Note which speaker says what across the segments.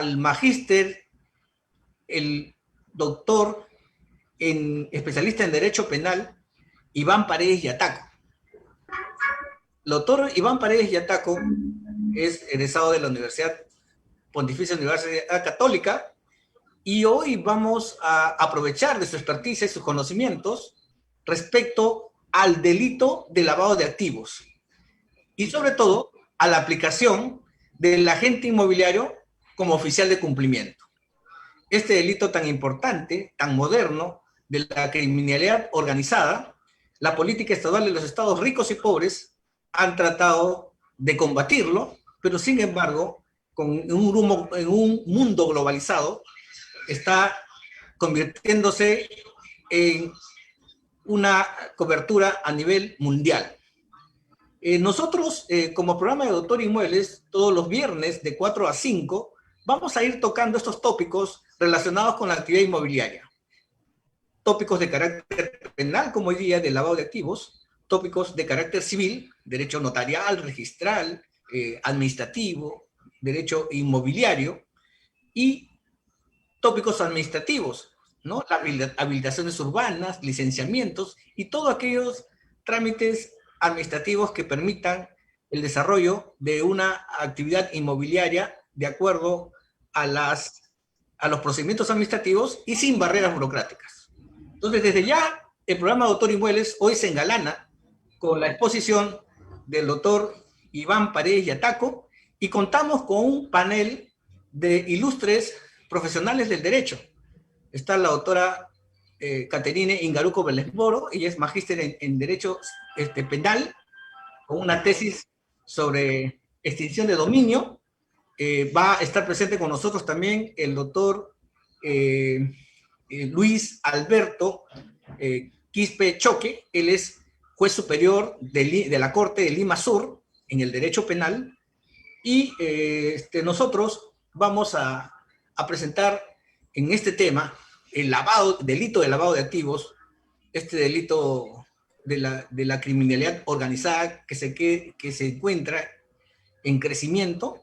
Speaker 1: al magíster, el doctor especialista en Derecho Penal, Iván Paredes Yataco. El doctor Iván Paredes Yataco es egresado de la Universidad Pontificia Universidad Católica, y hoy vamos a aprovechar de su experticia y sus conocimientos respecto al delito de lavado de activos y sobre todo a la aplicación del agente inmobiliario como oficial de cumplimiento. Este delito tan importante, tan moderno, de la criminalidad organizada, la política estatal de los estados ricos y pobres han tratado de combatirlo, pero sin embargo, en un mundo globalizado, está convirtiéndose en una cobertura a nivel mundial. Nosotros, como programa de Doctor Inmuebles, todos los viernes de 4 a 5, vamos a ir tocando estos tópicos relacionados con la actividad inmobiliaria. Tópicos de carácter penal, como hoy día, de lavado de activos, tópicos de carácter civil, derecho notarial, registral, administrativo, derecho inmobiliario, y tópicos administrativos, ¿no? Las habilitaciones urbanas, licenciamientos y todos aquellos trámites administrativos que permitan el desarrollo de una actividad inmobiliaria de acuerdo a los procedimientos administrativos y sin barreras burocráticas. Entonces, desde ya, el programa Doctor Inmuebles hoy se engalana con la exposición del doctor Iván Paredes Yataco, y contamos con un panel de ilustres profesionales del derecho. Está la doctora Caterine Ingaruco Vélez Moro, ella es magíster en Derecho Penal, con una tesis sobre extinción de dominio. Va a estar presente con nosotros también el doctor Luis Alberto Quispe Choque, él es juez superior de la Corte de Lima Sur en el Derecho Penal, y nosotros vamos a presentar en este tema el delito de lavado de activos, este delito de la criminalidad organizada que se encuentra en crecimiento,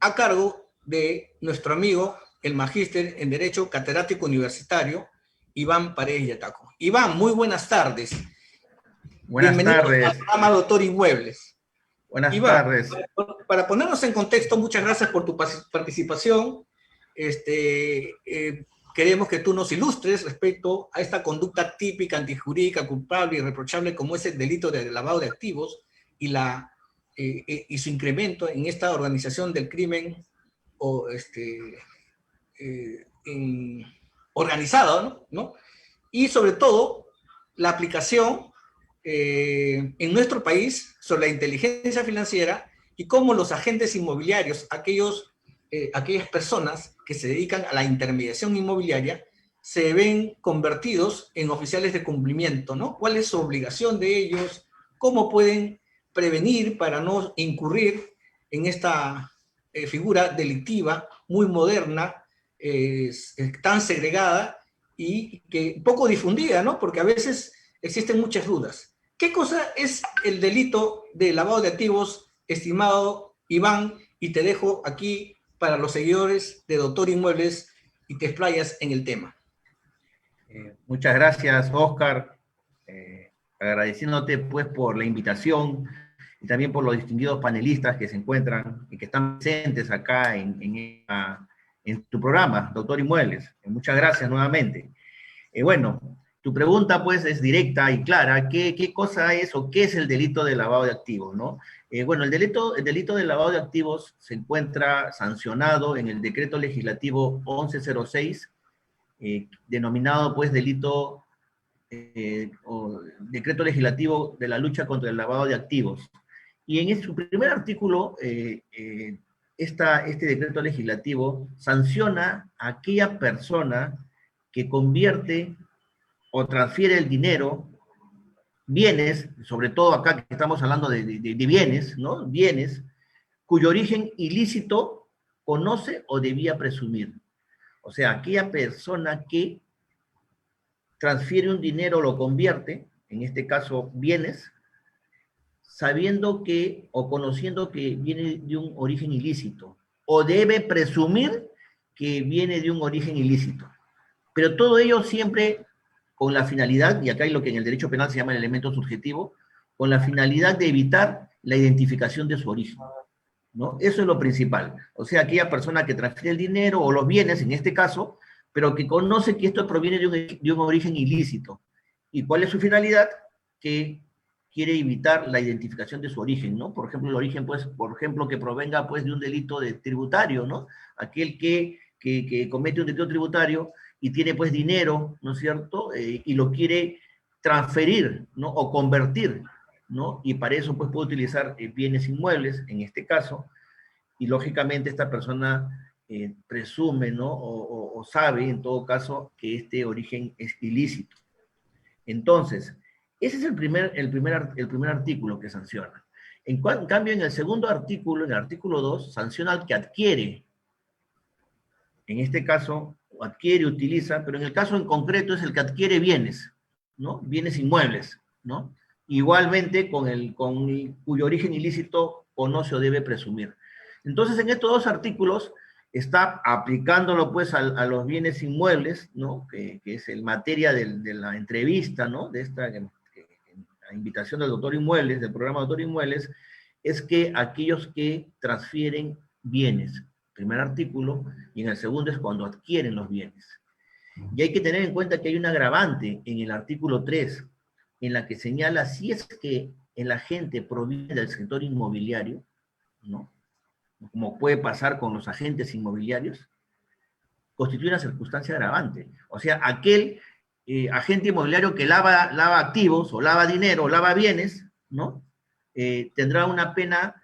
Speaker 1: a cargo de nuestro amigo, el magíster en Derecho catedrático universitario, Iván Paredes Yataco. Iván, muy buenas tardes.
Speaker 2: Buenas tardes.
Speaker 1: Al programa Doctor Inmuebles.
Speaker 2: Buenas
Speaker 1: Iván,
Speaker 2: tardes.
Speaker 1: para ponernos en contexto, muchas gracias por tu participación. Queremos que tú nos ilustres respecto a esta conducta típica, antijurídica, culpable y reprochable como es el delito de lavado de activos y su incremento en esta organización del crimen organizado, ¿no? Y sobre todo, la aplicación en nuestro país sobre la inteligencia financiera y cómo los agentes inmobiliarios, aquellas personas que se dedican a la intermediación inmobiliaria, se ven convertidos en oficiales de cumplimiento, ¿no? ¿Cuál es su obligación de ellos? ¿Cómo pueden prevenir para no incurrir en esta figura delictiva muy moderna, tan segregada y que poco difundida, ¿no? Porque a veces existen muchas dudas. ¿Qué cosa es el delito de lavado de activos, estimado Iván? Y te dejo aquí para los seguidores de Doctor Inmuebles y te explayas en el tema.
Speaker 2: Muchas gracias, Oscar. Agradeciéndote pues por la invitación y también por los distinguidos panelistas que se encuentran y que están presentes acá en tu programa, Doctor Inmuebles. Muchas gracias nuevamente. Bueno, tu pregunta pues es directa y clara. ¿Qué cosa es o qué es el delito de lavado de activos, no? Bueno, el delito de lavado de activos se encuentra sancionado en el Decreto Legislativo 1106, denominado pues delito o Decreto Legislativo de la lucha contra el lavado de activos. Y en su primer artículo, este decreto legislativo sanciona a aquella persona que convierte o transfiere el dinero, bienes, sobre todo acá que estamos hablando de bienes, ¿no? Bienes, cuyo origen ilícito conoce o debía presumir. O sea, aquella persona que transfiere un dinero, lo convierte, en este caso bienes, sabiendo que o conociendo que viene de un origen ilícito, o debe presumir que viene de un origen ilícito. Pero todo ello siempre con la finalidad, y acá hay lo que en el derecho penal se llama el elemento subjetivo, con la finalidad de evitar la identificación de su origen, ¿no? Eso es lo principal. O sea, aquella persona que transfiere el dinero o los bienes, en este caso, pero que conoce que esto proviene de un origen ilícito. ¿Y cuál es su finalidad? Que quiere evitar la identificación de su origen, ¿no? Por ejemplo, el origen, pues, por ejemplo, que provenga, pues, de un delito de tributario, ¿no? Aquel que comete un delito tributario y tiene, pues, dinero, ¿no es cierto? Y lo quiere transferir, ¿no? O convertir, ¿no? Y para eso, pues, puede utilizar bienes inmuebles, en este caso, y lógicamente esta persona presume, ¿no? O sabe, en todo caso, que este origen es ilícito. Entonces, ese es el primer artículo que sanciona. En cambio, en el segundo artículo, en el artículo 2, sanciona al que adquiere. En este caso, adquiere, utiliza, pero en el caso en concreto es el que adquiere bienes, ¿no? Bienes inmuebles, ¿no? Igualmente cuyo origen ilícito conoce o debe presumir. Entonces, en estos dos artículos está aplicándolo pues a los bienes inmuebles, ¿no? Que es el materia de la entrevista, ¿no? De esta la invitación del doctor Inmuebles, del programa Doctor Inmuebles, es que aquellos que transfieren bienes, primer artículo, y en el segundo es cuando adquieren los bienes. Y hay que tener en cuenta que hay un agravante en el artículo 3, en la que señala si es que el agente proviene del sector inmobiliario, ¿no? Como puede pasar con los agentes inmobiliarios, constituye una circunstancia agravante. O sea, aquel agente inmobiliario que lava activos, o lava dinero, o lava bienes, ¿no? Tendrá una pena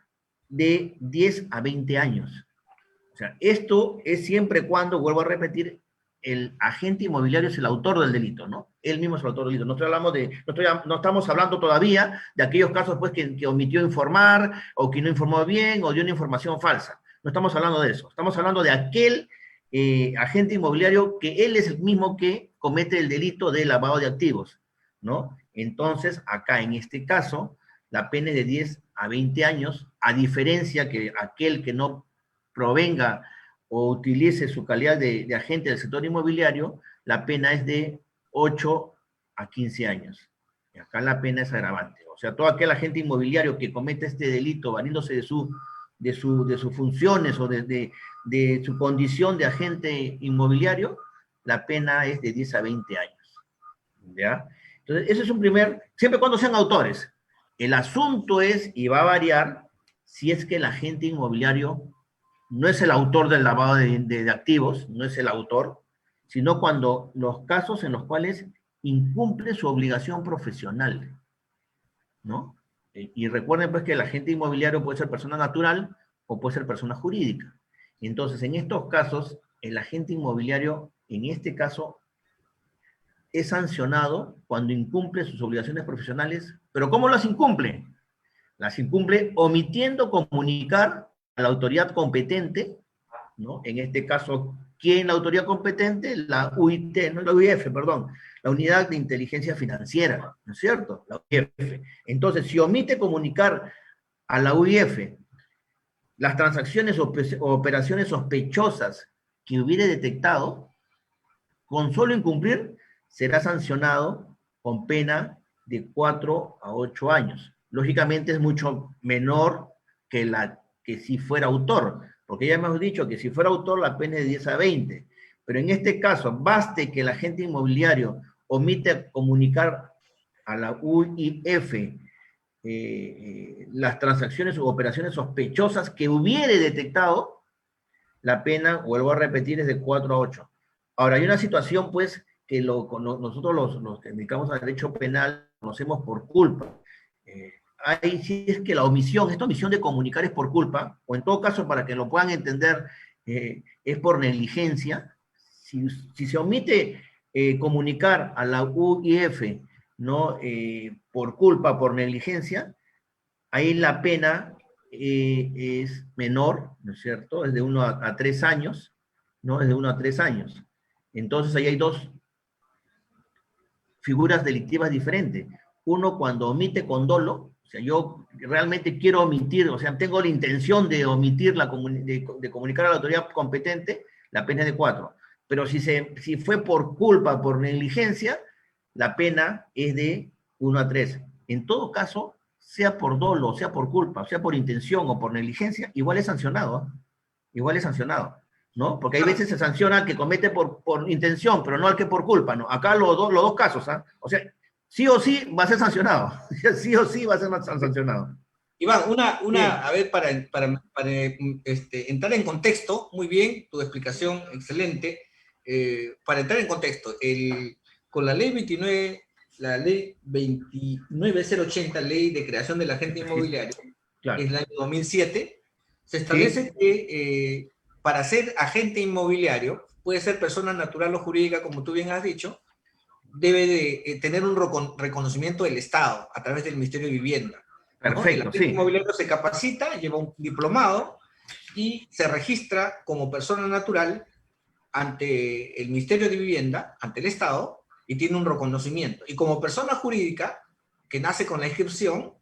Speaker 2: de 10 a 20 años. O sea, esto es siempre cuando, vuelvo a repetir, el agente inmobiliario es el autor del delito, ¿no? Él mismo es el autor del delito. No estamos hablando todavía de aquellos casos, pues, que omitió informar, o que no informó bien, o dio una información falsa. No estamos hablando de eso. Estamos hablando de aquel agente inmobiliario que él es el mismo que comete el delito de lavado de activos, ¿no? Entonces, acá, en este caso, la pena es de 10 a 20 años, a diferencia que aquel que no provenga o utilice su calidad de agente del sector inmobiliario, la pena es de 8 a 15 años. Y acá la pena es agravante. O sea, todo aquel agente inmobiliario que cometa este delito valiéndose de sus funciones o de su condición de agente inmobiliario, la pena es de 10 a 20 años. ¿Ya? Entonces, ese es un siempre cuando sean autores. El asunto es, y va a variar, si es que el agente inmobiliario no es el autor del lavado de activos, no es el autor, sino cuando los casos en los cuales incumple su obligación profesional, ¿no? Y recuerden pues que el agente inmobiliario puede ser persona natural o puede ser persona jurídica. Entonces, en estos casos, el agente inmobiliario, en este caso, es sancionado cuando incumple sus obligaciones profesionales. ¿Pero cómo las incumple? Las incumple omitiendo comunicar a la autoridad competente, ¿no? En este caso, ¿quién es la autoridad competente? La UIT, no la UIF, perdón, la Unidad de Inteligencia Financiera, ¿no es cierto? La UIF. Entonces, si omite comunicar a la UIF las transacciones o operaciones sospechosas que hubiere detectado, con solo incumplir, será sancionado con pena de 4 a 8 años. Lógicamente es mucho menor que si fuera autor, porque ya hemos dicho que si fuera autor la pena es de 10 a 20, pero en este caso, baste que el agente inmobiliario omite comunicar a la UIF las transacciones u operaciones sospechosas que hubiere detectado, la pena, vuelvo a repetir, es de 4 a 8. Ahora, hay una situación, pues, que nosotros los que dedicamos al derecho penal conocemos por culpa. Si es que esta omisión de comunicar es por culpa, o en todo caso, para que lo puedan entender, es por negligencia. Si se omite comunicar a la UIF, ¿no? Por culpa, por negligencia, ahí la pena es menor, ¿no es cierto? Es de 1 a 3 años, ¿no? Es de 1 a 3 años. Entonces ahí hay dos figuras delictivas diferentes. Uno cuando omite con dolo, o sea, yo realmente quiero omitir, o sea, tengo la intención de omitir, de comunicar a la autoridad competente, la pena es de 4. Pero si fue por culpa, por negligencia, la pena es de 1 a 3. En todo caso, sea por dolo, sea por culpa, sea por intención o por negligencia, igual es sancionado, ¿eh? Igual es sancionado, ¿no? Porque hay veces se sanciona al que comete por intención, pero no al que por culpa, ¿no? Acá los dos casos, ¿ah? O sea, sí o sí va a ser sancionado. Sí o sí va a ser sancionado.
Speaker 1: Iván, a ver, entrar en contexto, muy bien, tu explicación excelente. Para entrar en contexto, con la ley 29, la ley 29080, ley de creación del agente inmobiliario,
Speaker 2: Claro.
Speaker 1: en el año 2007, se establece que para ser agente inmobiliario, puede ser persona natural o jurídica, como tú bien has dicho, debe de tener un reconocimiento del Estado a través del Ministerio de Vivienda, ¿no? El
Speaker 2: Perfecto,
Speaker 1: agente
Speaker 2: sí.
Speaker 1: inmobiliario se capacita, lleva un diplomado y se registra como persona natural ante el Ministerio de Vivienda, ante el Estado, y tiene un reconocimiento. Y como persona jurídica, que nace con la inscripción,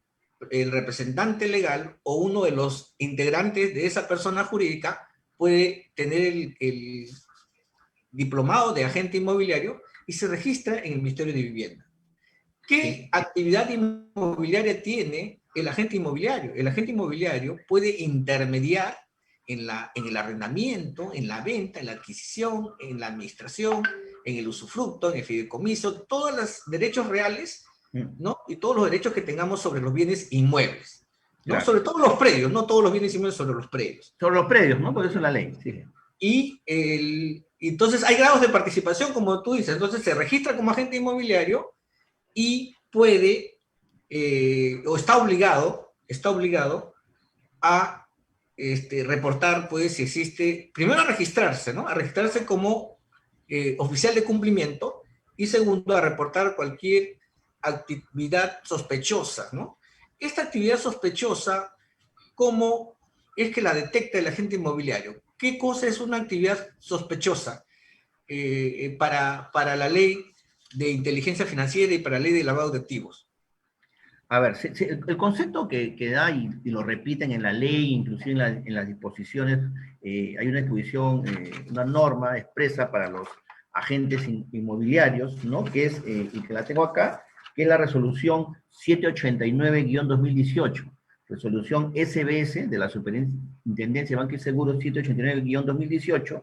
Speaker 1: el representante legal o uno de los integrantes de esa persona jurídica puede tener el diplomado de agente inmobiliario y se registra en el Ministerio de Vivienda. ¿Qué actividad inmobiliaria tiene el agente inmobiliario? El agente inmobiliario puede intermediar en el arrendamiento, en la venta, en la adquisición, en la administración, en el usufructo, en el fideicomiso, todos los derechos reales, ¿no? Y todos los derechos que tengamos sobre los bienes inmuebles, ¿no?
Speaker 2: Claro.
Speaker 1: Sobre todo los predios, no todos los bienes inmuebles, sobre los predios.
Speaker 2: Sobre los predios, ¿no? Por eso es la ley, sí.
Speaker 1: Y entonces hay grados de participación, como tú dices. Entonces se registra como agente inmobiliario y puede, o está obligado a reportar, pues, si existe, primero a registrarse, ¿no? A registrarse como oficial de cumplimiento y segundo a reportar cualquier actividad sospechosa, ¿no? Esta actividad sospechosa, ¿cómo es que la detecta el agente inmobiliario? ¿Qué cosa es una actividad sospechosa para la ley de inteligencia financiera y para la ley de lavado de activos?
Speaker 2: A ver, el concepto que da y lo repiten en la ley, inclusive en las disposiciones, hay una disposición, una norma expresa para los agentes inmobiliarios, ¿no? Que es, y que la tengo acá, que es la resolución 789-2018, resolución SBS de la Superintendencia de Banco y Seguros 789-2018,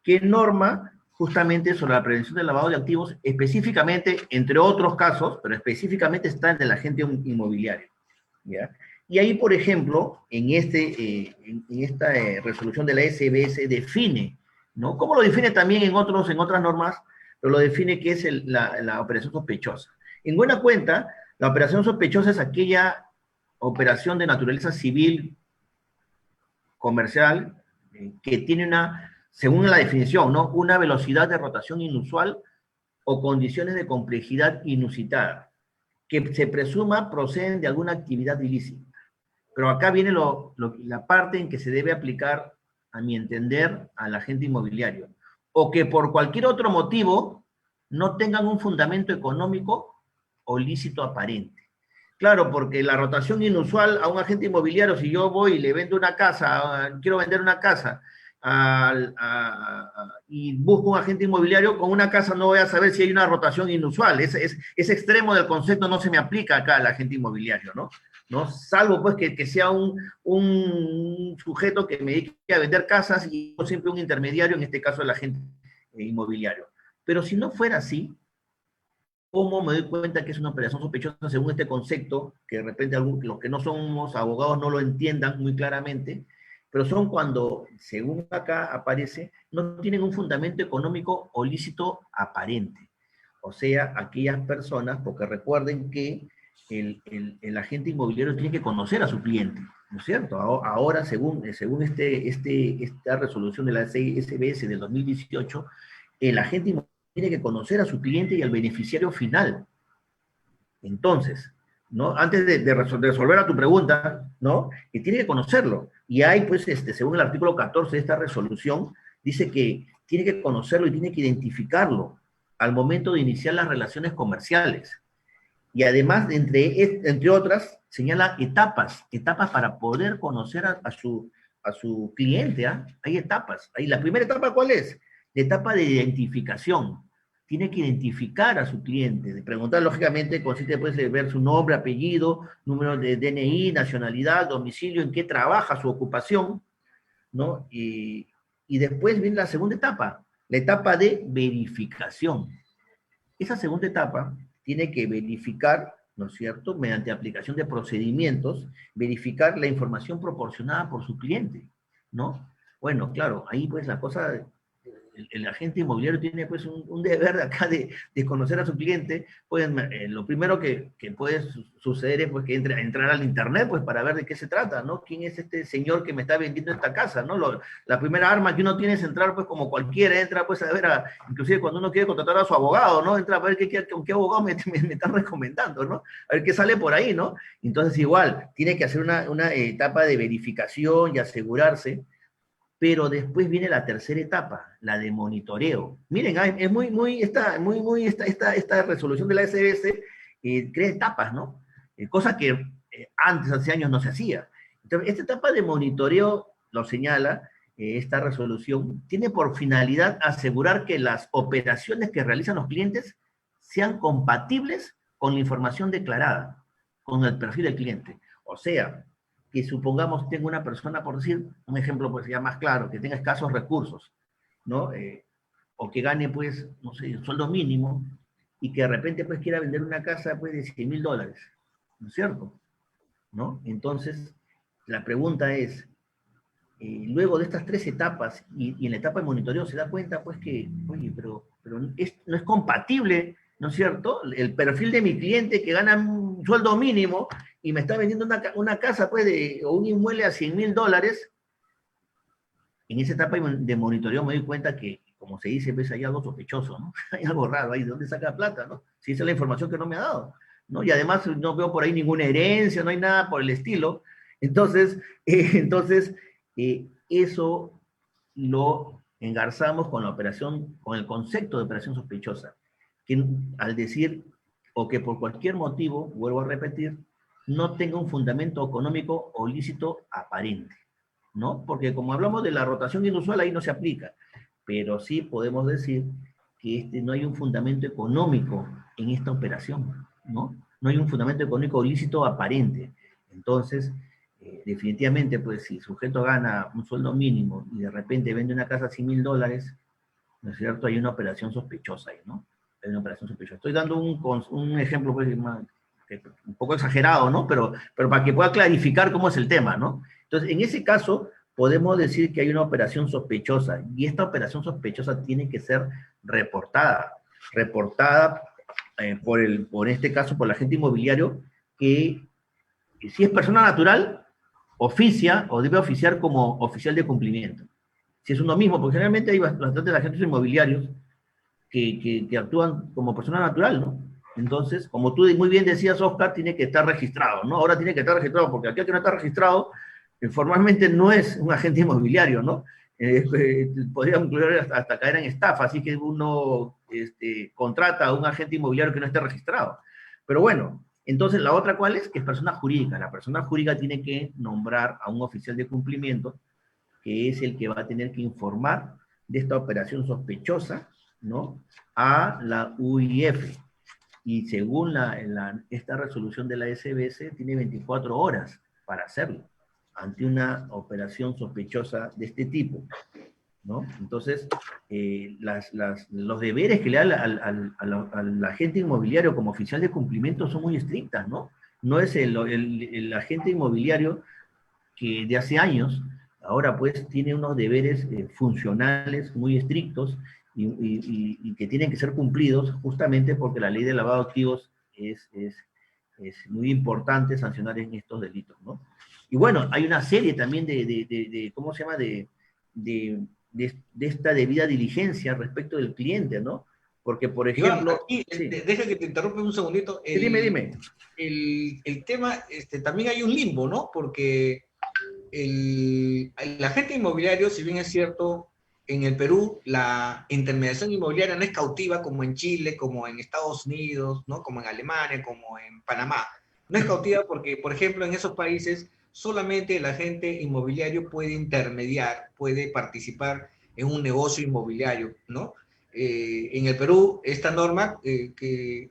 Speaker 2: que norma justamente sobre la prevención del lavado de activos, específicamente, entre otros casos, pero específicamente está en el agente inmobiliario, ¿ya? Y ahí, por ejemplo, en esta resolución de la SBS define, ¿no? ¿Cómo lo define también en otras normas? Pero lo define que es la operación sospechosa. En buena cuenta, la operación sospechosa es aquella operación de naturaleza civil, comercial, que tiene según la definición, ¿no? Una velocidad de rotación inusual o condiciones de complejidad inusitada, que se presuma proceden de alguna actividad ilícita. Pero acá viene la parte en que se debe aplicar, a mi entender, al agente inmobiliario, o que por cualquier otro motivo no tengan un fundamento económico o lícito aparente. Claro, porque la rotación inusual a un agente inmobiliario, si yo voy y le vendo una casa, quiero vender una casa, y busco un agente inmobiliario, con una casa no voy a saber si hay una rotación inusual. Ese extremo del concepto no se me aplica acá al agente inmobiliario, ¿no? Salvo pues que sea un sujeto que me dedique a vender casas y no siempre un intermediario, en este caso el agente inmobiliario. Pero si no fuera así, ¿cómo me doy cuenta que es una operación sospechosa según este concepto, que de repente los que no somos abogados no lo entiendan muy claramente, pero son cuando, según acá aparece, no tienen un fundamento económico o lícito aparente? O sea, aquellas personas, porque recuerden que el agente inmobiliario tiene que conocer a su cliente, ¿no es cierto? Ahora, según esta resolución de la SBS del 2018, el agente inmobiliario tiene que conocer a su cliente y al beneficiario final. Entonces, ¿no? Antes de resolver a tu pregunta, ¿no? Que tiene que conocerlo. Y hay, pues, según el artículo 14 de esta resolución, dice que tiene que conocerlo y tiene que identificarlo al momento de iniciar las relaciones comerciales. Y además, entre otras, señala etapas para poder conocer a a su cliente, ¿ah? Hay etapas. Ahí, la primera etapa, ¿cuál es? La etapa de identificación. Tiene que identificar a su cliente, de preguntar, lógicamente, consiste pues de ver su nombre, apellido, número de DNI, nacionalidad, domicilio, en qué trabaja, su ocupación, ¿no? Y después viene la segunda etapa, la etapa de verificación. Esa segunda etapa tiene que verificar, ¿no es cierto?, mediante aplicación de procedimientos, verificar la información proporcionada por su cliente, ¿no? Bueno, claro, ahí pues la cosa, el agente inmobiliario tiene pues un deber de acá de conocer a su cliente. Pues lo primero que puede suceder es pues que entrar al internet pues para ver de qué se trata, ¿no? ¿Quién es este señor que me está vendiendo esta casa, ¿no? La primera arma que uno tiene es entrar pues como cualquiera, entra pues a ver, inclusive cuando uno quiere contratar a su abogado, ¿no? Entra a ver con qué abogado me están recomendando, ¿no? A ver qué sale por ahí, ¿no? Entonces igual, tiene que hacer una etapa de verificación y asegurarse, pero después viene la tercera etapa, la de monitoreo. Miren, es esta resolución de la SBS crea etapas, ¿no? Cosa que antes, hace años, no se hacía. Entonces, esta etapa de monitoreo, lo señala esta resolución, tiene por finalidad asegurar que las operaciones que realizan los clientes sean compatibles con la información declarada, con el perfil del cliente. O sea, que supongamos tengo una persona, por decir, un ejemplo pues ya más claro, que tenga escasos recursos, ¿no? O que gane pues, no sé, un sueldo mínimo, y que de repente pues quiera vender una casa pues de $100,000, ¿no es cierto? ¿No? Entonces, la pregunta es, luego de estas tres etapas, y en la etapa de monitoreo se da cuenta pues que, oye, pero no es compatible, ¿no es cierto?, el perfil de mi cliente que gana un sueldo mínimo y me está vendiendo una casa pues o un inmueble a $100,000. En esa etapa de monitoreo me doy cuenta que, como se dice, pues hay algo sospechoso, ¿no? Hay algo raro ahí, ¿de dónde saca plata, no? Si esa es la información que no me ha dado, ¿no? Y además no veo por ahí ninguna herencia, no hay nada por el estilo. Entonces, eso lo engarzamos con la operación, con el concepto de operación sospechosa, que al decir, o que por cualquier motivo, vuelvo a repetir, no tenga un fundamento económico o lícito aparente, ¿no? Porque como hablamos de la rotación inusual, ahí no se aplica, pero sí podemos decir que no hay un fundamento económico en esta operación, ¿no? No hay un fundamento económico o lícito aparente. Entonces, definitivamente, pues si el sujeto gana un sueldo mínimo y de repente vende una casa a $100,000, ¿no es cierto? Hay una operación sospechosa ahí, ¿no? Hay una operación sospechosa. Estoy dando un ejemplo pues, un poco exagerado, ¿no? Pero para que pueda clarificar cómo es el tema, ¿no? Entonces, en ese caso, podemos decir que hay una operación sospechosa, y esta operación sospechosa tiene que ser reportada por este caso, por el agente inmobiliario, que si es persona natural, oficia o debe oficiar como oficial de cumplimiento. Si es uno mismo, porque generalmente hay bastantes agentes inmobiliarios que actúan como persona natural, ¿no? Entonces, como tú muy bien decías, Oscar, tiene que estar registrado, ¿no? Ahora tiene que estar registrado, porque aquel que no está registrado, formalmente no es un agente inmobiliario, ¿no? Podría incluir hasta caer en estafa, así que uno contrata a un agente inmobiliario que no esté registrado. Pero bueno, entonces la otra, ¿cuál es? Que es persona jurídica. La persona jurídica tiene que nombrar a un oficial de cumplimiento, que es el que va a tener que informar de esta operación sospechosa, ¿no?, a la UIF. Y según esta resolución de la SBS, tiene 24 horas para hacerlo ante una operación sospechosa de este tipo, ¿no? Entonces, los deberes que le da al agente inmobiliario como oficial de cumplimiento son muy estrictas, ¿no? No es el agente inmobiliario que de hace años, ahora pues tiene unos deberes funcionales muy estrictos y que tienen que ser cumplidos justamente porque la ley de lavado de activos es muy importante sancionar en estos delitos, ¿no? Y bueno, hay una serie también ¿cómo se llama?, de esta debida diligencia respecto del cliente, ¿no? Porque, por
Speaker 1: Iván,
Speaker 2: ejemplo...
Speaker 1: aquí,
Speaker 2: Sí.
Speaker 1: deja que te interrumpa un segundito.
Speaker 2: Dime.
Speaker 1: El tema, también hay un limbo, ¿no? Porque el agente inmobiliario, si bien es cierto, en el Perú la intermediación inmobiliaria no es cautiva como en Chile, como en Estados Unidos, ¿no?, como en Alemania, como en Panamá. No es cautiva porque, por ejemplo, en esos países solamente el agente inmobiliario puede intermediar, puede participar en un negocio inmobiliario, ¿no? En el Perú, esta norma que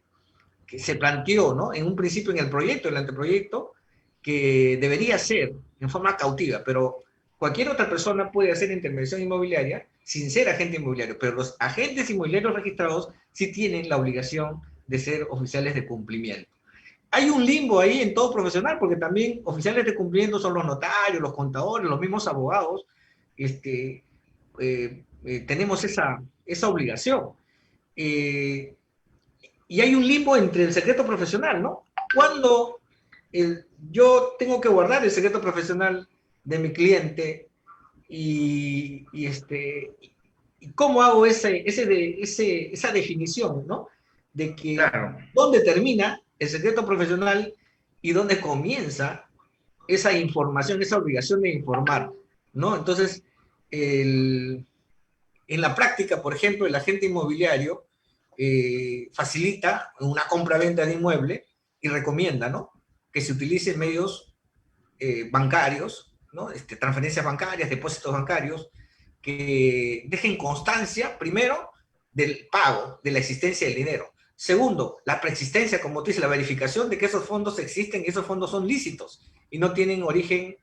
Speaker 1: se planteó, ¿no? En un principio en el proyecto, el anteproyecto, que debería ser en forma cautiva, pero cualquier otra persona puede hacer intermediación inmobiliaria sin ser agente inmobiliario, pero los agentes inmobiliarios registrados sí tienen la obligación de ser oficiales de cumplimiento. Hay un limbo ahí en todo profesional, porque también oficiales de cumplimiento son los notarios, los contadores, los mismos abogados. Tenemos esa obligación. Eh, y hay un limbo entre el secreto profesional, ¿no? Cuando yo tengo que guardar el secreto profesional de mi cliente y cómo hago esa definición, ¿no? De que
Speaker 2: Claro.
Speaker 1: dónde termina el secreto profesional y dónde comienza esa información, esa obligación de informar, ¿no? Entonces, en la práctica, por ejemplo, el agente inmobiliario facilita una compra-venta de inmueble y recomienda, ¿no? Que se utilicen medios bancarios, ¿no? Transferencias bancarias, depósitos bancarios, que dejen constancia, primero, del pago, de la existencia del dinero. Segundo, la preexistencia, como tú dices, la verificación de que esos fondos existen y esos fondos son lícitos y no tienen origen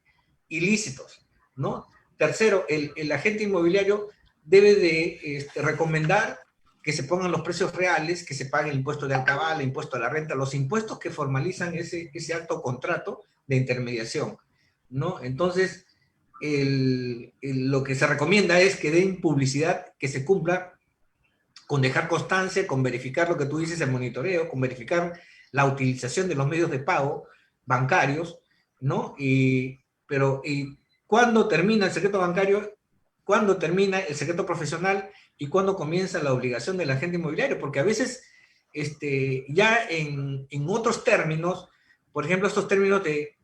Speaker 1: ilícitos, ¿no? Tercero, el agente inmobiliario debe de recomendar que se pongan los precios reales, que se pague el impuesto de alcabala, el impuesto a la renta, los impuestos que formalizan ese alto contrato de intermediación, ¿no? Entonces, lo que se recomienda es que den publicidad, que se cumpla con dejar constancia, con verificar lo que tú dices, el monitoreo, con verificar la utilización de los medios de pago bancarios, ¿no? Pero ¿cuándo termina el secreto bancario? ¿Cuándo termina el secreto profesional? ¿Y cuándo comienza la obligación del agente inmobiliario? Porque a veces, ya en otros términos, por ejemplo, estos términos de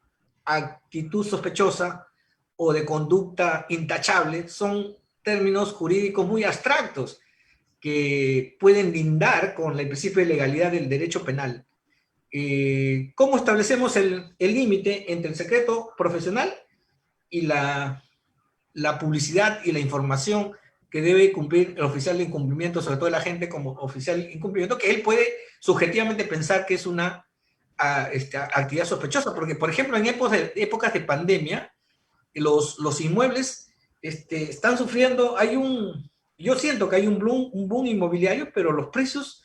Speaker 1: actitud sospechosa o de conducta intachable son términos jurídicos muy abstractos que pueden lindar con el principio de legalidad del derecho penal. ¿Cómo establecemos el límite entre el secreto profesional y la publicidad y la información que debe cumplir el oficial de incumplimiento, sobre todo el agente como oficial de incumplimiento, que él puede subjetivamente pensar que es una actividad sospechosa? Porque, por ejemplo, en épocas de pandemia, los inmuebles están sufriendo, yo siento que hay un boom inmobiliario, pero los precios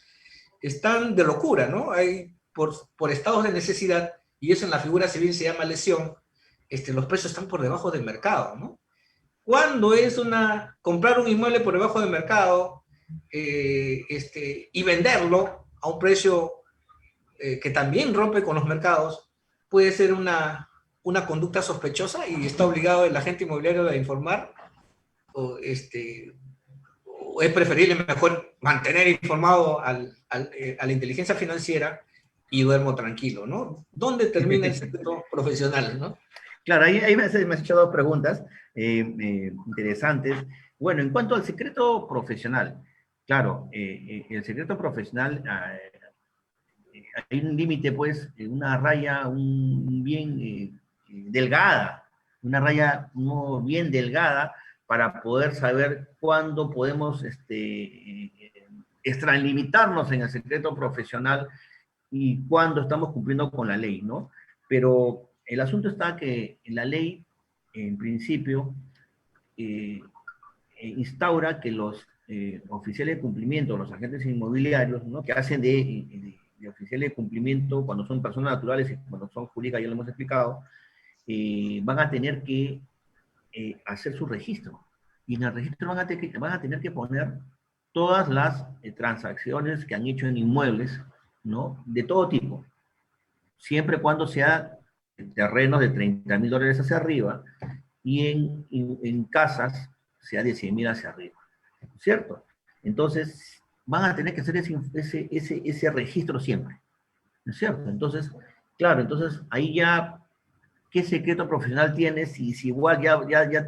Speaker 1: están de locura, ¿no? Hay por estados de necesidad, y eso en la figura civil se llama lesión, los precios están por debajo del mercado, ¿no? ¿Cuándo es comprar un inmueble por debajo del mercado y venderlo a un precio que también rompe con los mercados? Puede ser una conducta sospechosa y está obligado el agente inmobiliario a informar, o es preferible mejor mantener informado a la inteligencia financiera y duermo tranquilo, ¿no? ¿Dónde termina el secreto profesional, no?
Speaker 2: Claro, ahí me has hecho dos preguntas interesantes. Bueno, en cuanto al secreto profesional, claro, el secreto profesional, hay un límite, pues, una raya bien delgada, una raya bien delgada para poder saber cuándo podemos extralimitarnos en el secreto profesional y cuándo estamos cumpliendo con la ley, ¿no? Pero el asunto está que la ley, en principio, instaura que los oficiales de cumplimiento, los agentes inmobiliarios, ¿no? Que hacen de oficiales de cumplimiento cuando son personas naturales y cuando son jurídicas, ya lo hemos explicado, van a tener que hacer su registro. Y en el registro van a tener que poner todas las transacciones que han hecho en inmuebles, ¿no? De todo tipo, siempre y cuando sea terrenos de $30,000 hacia arriba y en casas sea de 100,000 hacia arriba, ¿cierto? Entonces, van a tener que hacer ese registro siempre, ¿no es cierto? Entonces, claro, entonces ahí ya, ¿qué secreto profesional tienes si igual ya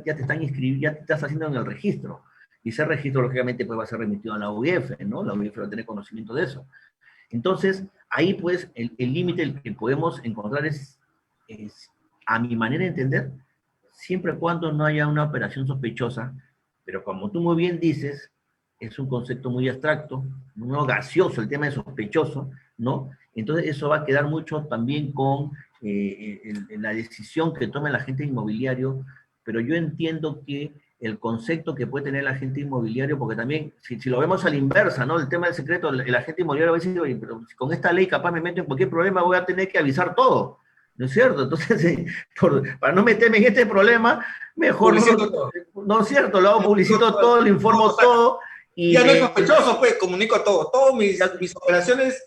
Speaker 2: te están inscribiendo, ya te estás haciendo en el registro? Y ese registro, lógicamente, pues va a ser remitido a la UIF, ¿no? La UIF va a tener conocimiento de eso. Entonces, ahí pues el límite que podemos encontrar es a mi manera de entender, siempre y cuando no haya una operación sospechosa, pero como tú muy bien dices, es un concepto muy abstracto, no gaseoso, el tema de sospechoso, ¿no? Entonces eso va a quedar mucho también con la decisión que tome el agente inmobiliario, pero yo entiendo que el concepto que puede tener el agente inmobiliario, porque también, si lo vemos a la inversa, ¿no? El tema del secreto, el agente inmobiliario va a decir, oye, pero si con esta ley capaz me meto en cualquier problema, voy a tener que avisar todo, ¿no es cierto? Entonces, para no meterme en este problema, mejor no es cierto, lo hago, publicito todo, le informo todo. Y
Speaker 1: ya no es sospechoso, pues comunico todo. Todas mis operaciones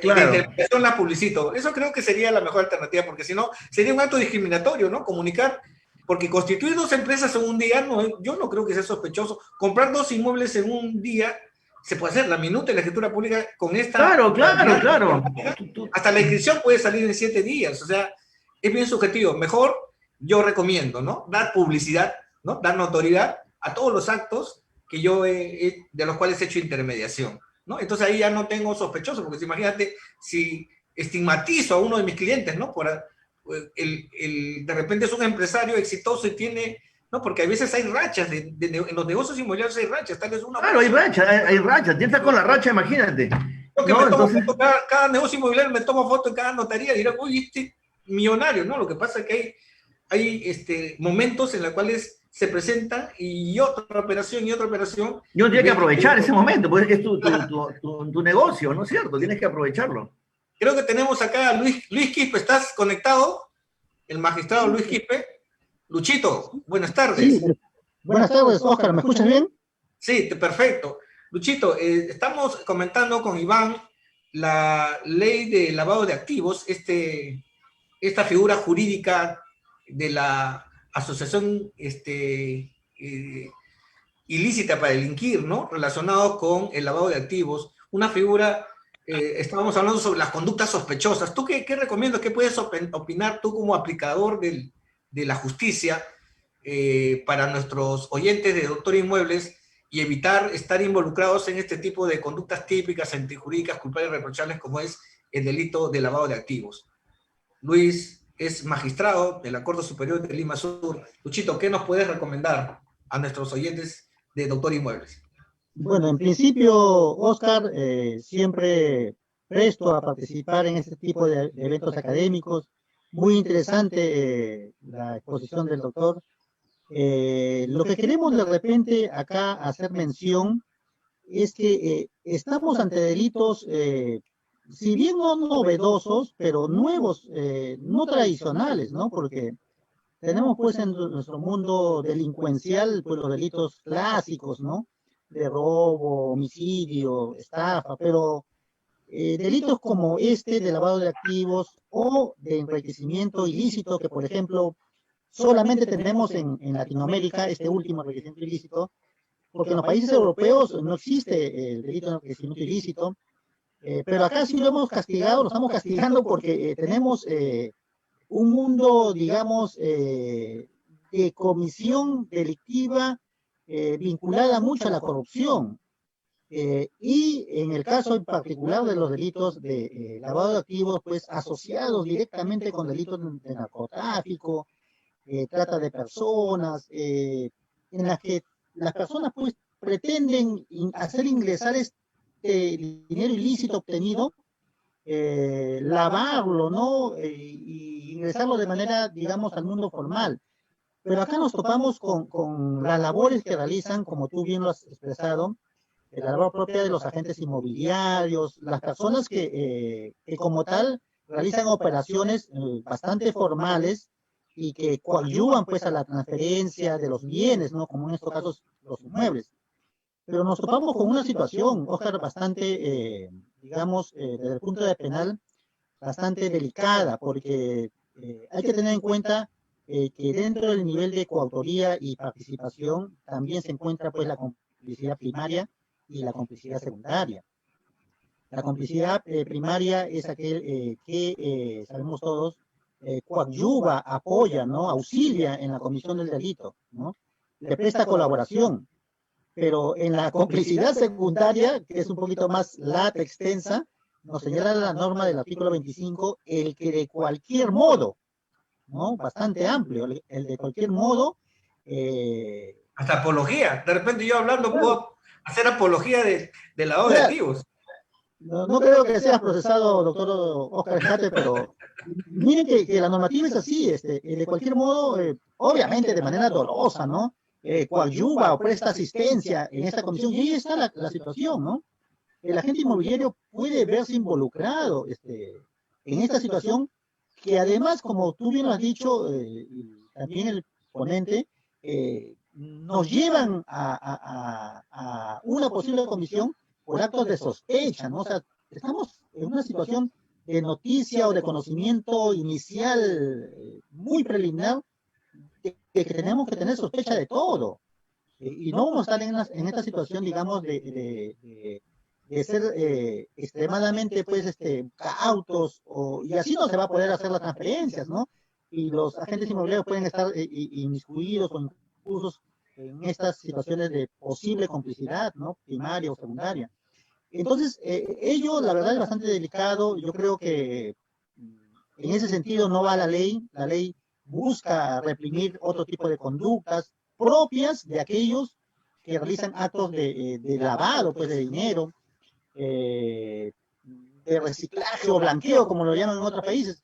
Speaker 2: claro,
Speaker 1: de intermediación las publicito. Eso creo que sería la mejor alternativa, porque si no, sería un acto discriminatorio, ¿no? Comunicar, porque constituir dos empresas en un día, no, yo no creo que sea sospechoso. Comprar dos inmuebles en un día, se puede hacer la minuta de la escritura pública con esta...
Speaker 2: Claro.
Speaker 1: Hasta la inscripción puede salir en 7 días, o sea, es bien subjetivo. Mejor yo recomiendo, ¿no? Dar publicidad, ¿no? Dar notoriedad a todos los actos que yo de los cuales he hecho intermediación, ¿no? Entonces ahí ya no tengo sospechoso, porque imagínate si estigmatizo a uno de mis clientes, ¿no? De repente es un empresario exitoso y tiene, ¿no? Porque a veces hay rachas, en los negocios inmobiliarios hay rachas, tal vez una...
Speaker 2: Claro, hay rachas, tienes con la racha, imagínate.
Speaker 1: Yo que me tomo foto, cada negocio inmobiliario me tomo foto en cada notaría y dirán, uy, millonario, ¿no? Lo que pasa es que hay momentos en los cuales se presenta y otra operación.
Speaker 2: Yo tienes que aprovechar ese momento, porque es tu negocio, ¿no es cierto? Tienes que aprovecharlo.
Speaker 1: Creo que tenemos acá a Luis Quispe, ¿estás conectado? El magistrado Luis Quispe. Luchito, buenas tardes.
Speaker 3: Sí, buenas tardes, Óscar, ¿me escuchas bien?
Speaker 1: Sí, perfecto. Luchito, estamos comentando con Iván la ley de lavado de activos, esta figura jurídica de la asociación ilícita para delinquir, ¿no? Relacionado con el lavado de activos, una figura, estábamos hablando sobre las conductas sospechosas. ¿Tú qué recomiendas? ¿Qué puedes opinar tú como aplicador de la justicia para nuestros oyentes de Doctor Inmuebles y evitar estar involucrados en este tipo de conductas típicas, antijurídicas, culpables y reprochables como es el delito de lavado de activos? Luis es magistrado de la Corte Superior de Lima Sur. Luchito, ¿qué nos puedes recomendar a nuestros oyentes de Doctor Inmuebles?
Speaker 3: Bueno, en principio, Óscar, siempre presto a participar en este tipo de eventos académicos. Muy interesante la exposición del doctor. Lo que queremos de repente acá hacer mención es que estamos ante delitos, si bien no novedosos, pero nuevos, no tradicionales, ¿no? Porque tenemos pues en nuestro mundo delincuencial pues los delitos clásicos, ¿no? De robo, homicidio, estafa, pero delitos como este de lavado de activos o de enriquecimiento ilícito, que por ejemplo solamente tenemos en Latinoamérica este último enriquecimiento ilícito, porque en los países europeos no existe el delito de enriquecimiento ilícito, pero acá sí lo hemos castigado, lo estamos castigando porque tenemos un mundo, digamos, de comisión delictiva vinculada mucho a la corrupción. Y en el caso en particular de los delitos de lavado de activos, pues asociados directamente con delitos de narcotráfico, trata de personas, en las que las personas pues pretenden hacer ingresar este dinero ilícito obtenido, lavarlo, ¿no? Y ingresarlo de manera, digamos, al mundo formal. Pero acá nos topamos con las labores que realizan, como tú bien lo has expresado, la labor propia de los agentes inmobiliarios, las personas que como tal realizan operaciones bastante formales y que coadyuvan pues a la transferencia de los bienes, ¿no? Como en estos casos los inmuebles. Pero nos topamos con una situación, Óscar, bastante, digamos, desde el punto de vista penal, bastante delicada, porque hay que tener en cuenta que dentro del nivel de coautoría y participación también se encuentra pues la complicidad primaria y la complicidad secundaria. La complicidad primaria es aquel que, sabemos todos, coadyuva, apoya, ¿no? Auxilia en la comisión del delito, ¿no? Le presta colaboración. Pero en la complicidad secundaria, que es un poquito más lata, extensa, nos señala la norma del artículo 25, el que de cualquier modo ¿no? Bastante amplio. El de cualquier modo.
Speaker 1: Hasta apología. De repente yo hablando
Speaker 3: Claro.
Speaker 1: puedo hacer apología de lavado de
Speaker 3: Mira,
Speaker 1: activos.
Speaker 3: no creo que seas procesado, doctor Oscar Escate, pero miren que la normativa es así, de cualquier modo, obviamente de manera dolosa, ¿no? Coadyuva o presta asistencia en esta condición, y ahí está la situación, ¿no? El agente inmobiliario puede verse involucrado en esta situación, que además, como tú bien lo has dicho, y también el ponente, nos llevan a una posible comisión por actos de sospecha, ¿no? O sea, estamos en una situación de noticia o de conocimiento inicial muy preliminar de que tenemos que tener sospecha de todo. Y no vamos a estar en esta situación, digamos, de ser extremadamente, pues, cautos, y así no se va a poder hacer las transferencias, ¿no? Y los agentes inmobiliarios pueden estar inmiscuidos o incluso en estas situaciones de posible complicidad, ¿no? Primaria o secundaria. Entonces, ello, la verdad, es bastante delicado. Yo creo que en ese sentido no va la ley. La ley busca reprimir otro tipo de conductas propias de aquellos que realizan actos de lavado, pues, de dinero, de reciclaje o blanqueo, como lo llaman en otros países,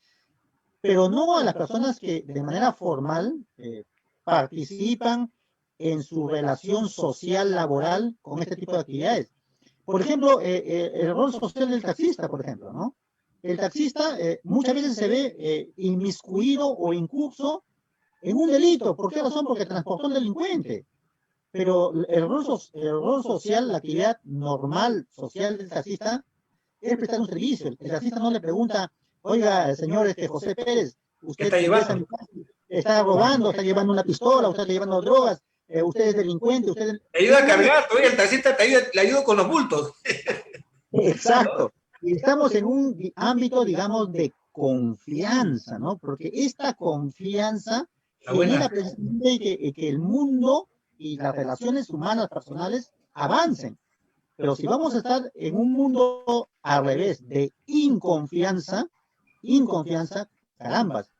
Speaker 3: pero no a las personas que de manera formal participan en su relación social laboral con este tipo de actividades. Por ejemplo, el rol social del taxista, por ejemplo, ¿no? El taxista muchas veces se ve inmiscuido o incurso en un delito. ¿Por qué razón? Porque transportó al delincuente. Pero el rol social, la actividad normal social del taxista es prestar un servicio. El taxista no le pregunta, oiga, señor José Pérez,
Speaker 1: ¿Qué
Speaker 3: usted
Speaker 1: está
Speaker 3: ingresa a
Speaker 1: llevando?
Speaker 3: mi casa, está robando, está llevando una pistola, usted está llevando drogas, usted es delincuente, usted...
Speaker 1: Te ayuda a cargar, todavía el taxista le ayuda con los bultos.
Speaker 3: Exacto. Y estamos en un ámbito, digamos, de confianza, ¿no? Porque esta confianza
Speaker 1: La
Speaker 3: genera
Speaker 1: buena.
Speaker 3: precisamente que el mundo y las relaciones humanas personales avancen. Pero si vamos a estar en un mundo al revés, de inconfianza, carambas,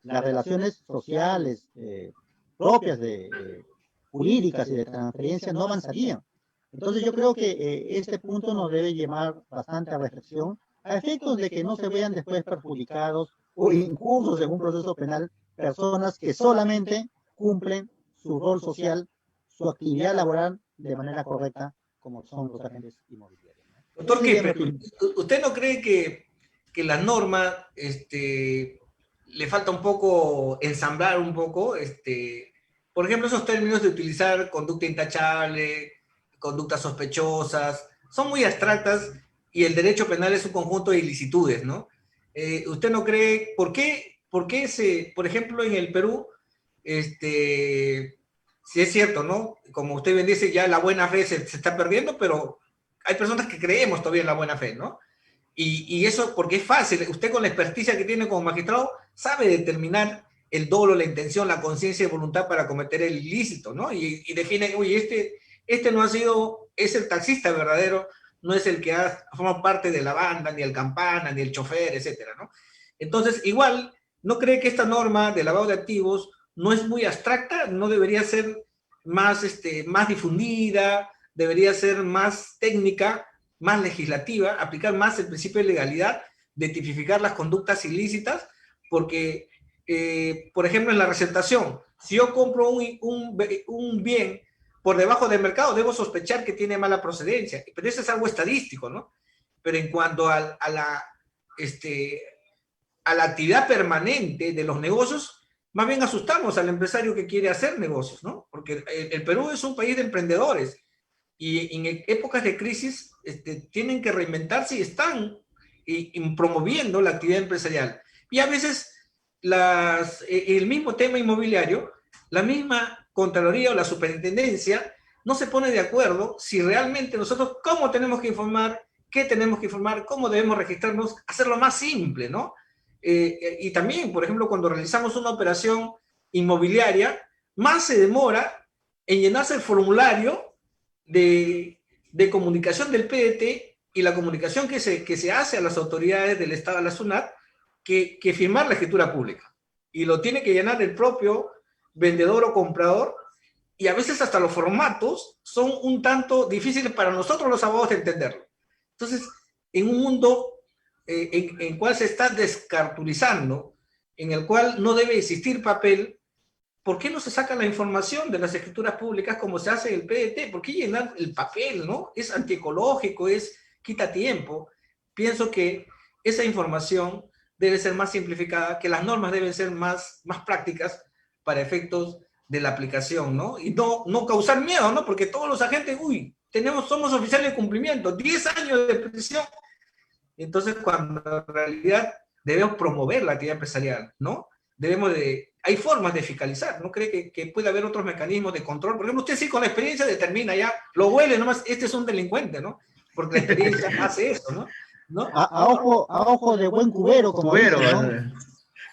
Speaker 3: las relaciones sociales propias de jurídicas y de transferencia no avanzarían. Entonces yo creo que este punto nos debe llevar bastante a reflexión, a efectos de que no se vean después perjudicados o incursos en un proceso penal personas que solamente cumplen su rol social, su actividad laboral de manera correcta, como son los agentes inmobiliarios.
Speaker 1: Doctor
Speaker 3: Esa sería mi
Speaker 1: Kipper,
Speaker 3: opinión.
Speaker 1: ¿usted no cree que la norma le falta un poco ensamblar un poco? Por ejemplo, esos términos de utilizar conducta intachable, conductas sospechosas, son muy abstractas y el derecho penal es un conjunto de ilicitudes, ¿no? ¿Usted no cree, por qué por ejemplo, en el Perú, si es cierto, ¿no? Como usted bien dice, ya la buena fe se está perdiendo, pero hay personas que creemos todavía en la buena fe, ¿no? Y eso porque es fácil. Usted con la experticia que tiene como magistrado sabe determinar el dolo, la intención, la conciencia y voluntad para cometer el ilícito, ¿no? Y define, oye, este no ha sido, es el taxista verdadero, no es el que forma parte de la banda, ni el campana, ni el chofer, etcétera, ¿no? Entonces, igual, ¿no cree que esta norma de lavado de activos no es muy abstracta? ¿No debería ser más difundida? ¿Debería ser más técnica, más legislativa, aplicar más el principio de legalidad, de tipificar las conductas ilícitas? Porque, por ejemplo, en la receptación, si yo compro un bien por debajo del mercado, debo sospechar que tiene mala procedencia, pero eso es algo estadístico, ¿no? Pero en cuanto a la actividad permanente de los negocios, más bien asustamos al empresario que quiere hacer negocios, ¿no? Porque el Perú es un país de emprendedores y en épocas de crisis tienen que reinventarse y están promoviendo la actividad empresarial. Y a veces el mismo tema inmobiliario, la misma Contraloría o la Superintendencia no se pone de acuerdo si realmente nosotros cómo tenemos que informar, qué tenemos que informar, cómo debemos registrarnos, hacerlo más simple, ¿no? Y también, por ejemplo, cuando realizamos una operación inmobiliaria, más se demora en llenarse el formulario de comunicación del PDT y la comunicación que se hace a las autoridades del Estado, a la SUNAT, que firmar la escritura pública. y lo tiene que llenar el propio vendedor o comprador, y a veces hasta los formatos son un tanto difíciles para nosotros los abogados de entenderlo. Entonces, en un mundo en cual se está descartulizando, en el cual no debe existir papel, ¿por qué no se saca la información de las escrituras públicas como se hace en el PDT? ¿Por qué llenar el papel, no? Es antiecológico, quita tiempo. Pienso que esa información debe ser más simplificada, que las normas deben ser más prácticas para efectos de la aplicación, ¿no? Y no causar miedo, ¿no? Porque todos los agentes, somos oficiales de cumplimiento, 10 años de prisión. Entonces, cuando en realidad debemos promover la actividad empresarial, ¿no? Hay formas de fiscalizar, ¿no cree que puede haber otros mecanismos de control? Por ejemplo, usted sí con la experiencia determina ya, lo huele nomás, este es un delincuente, ¿no? Porque la experiencia hace eso, ¿no?
Speaker 3: A ojo de buen cubero, como
Speaker 2: Cubero,
Speaker 3: dicen, ¿no?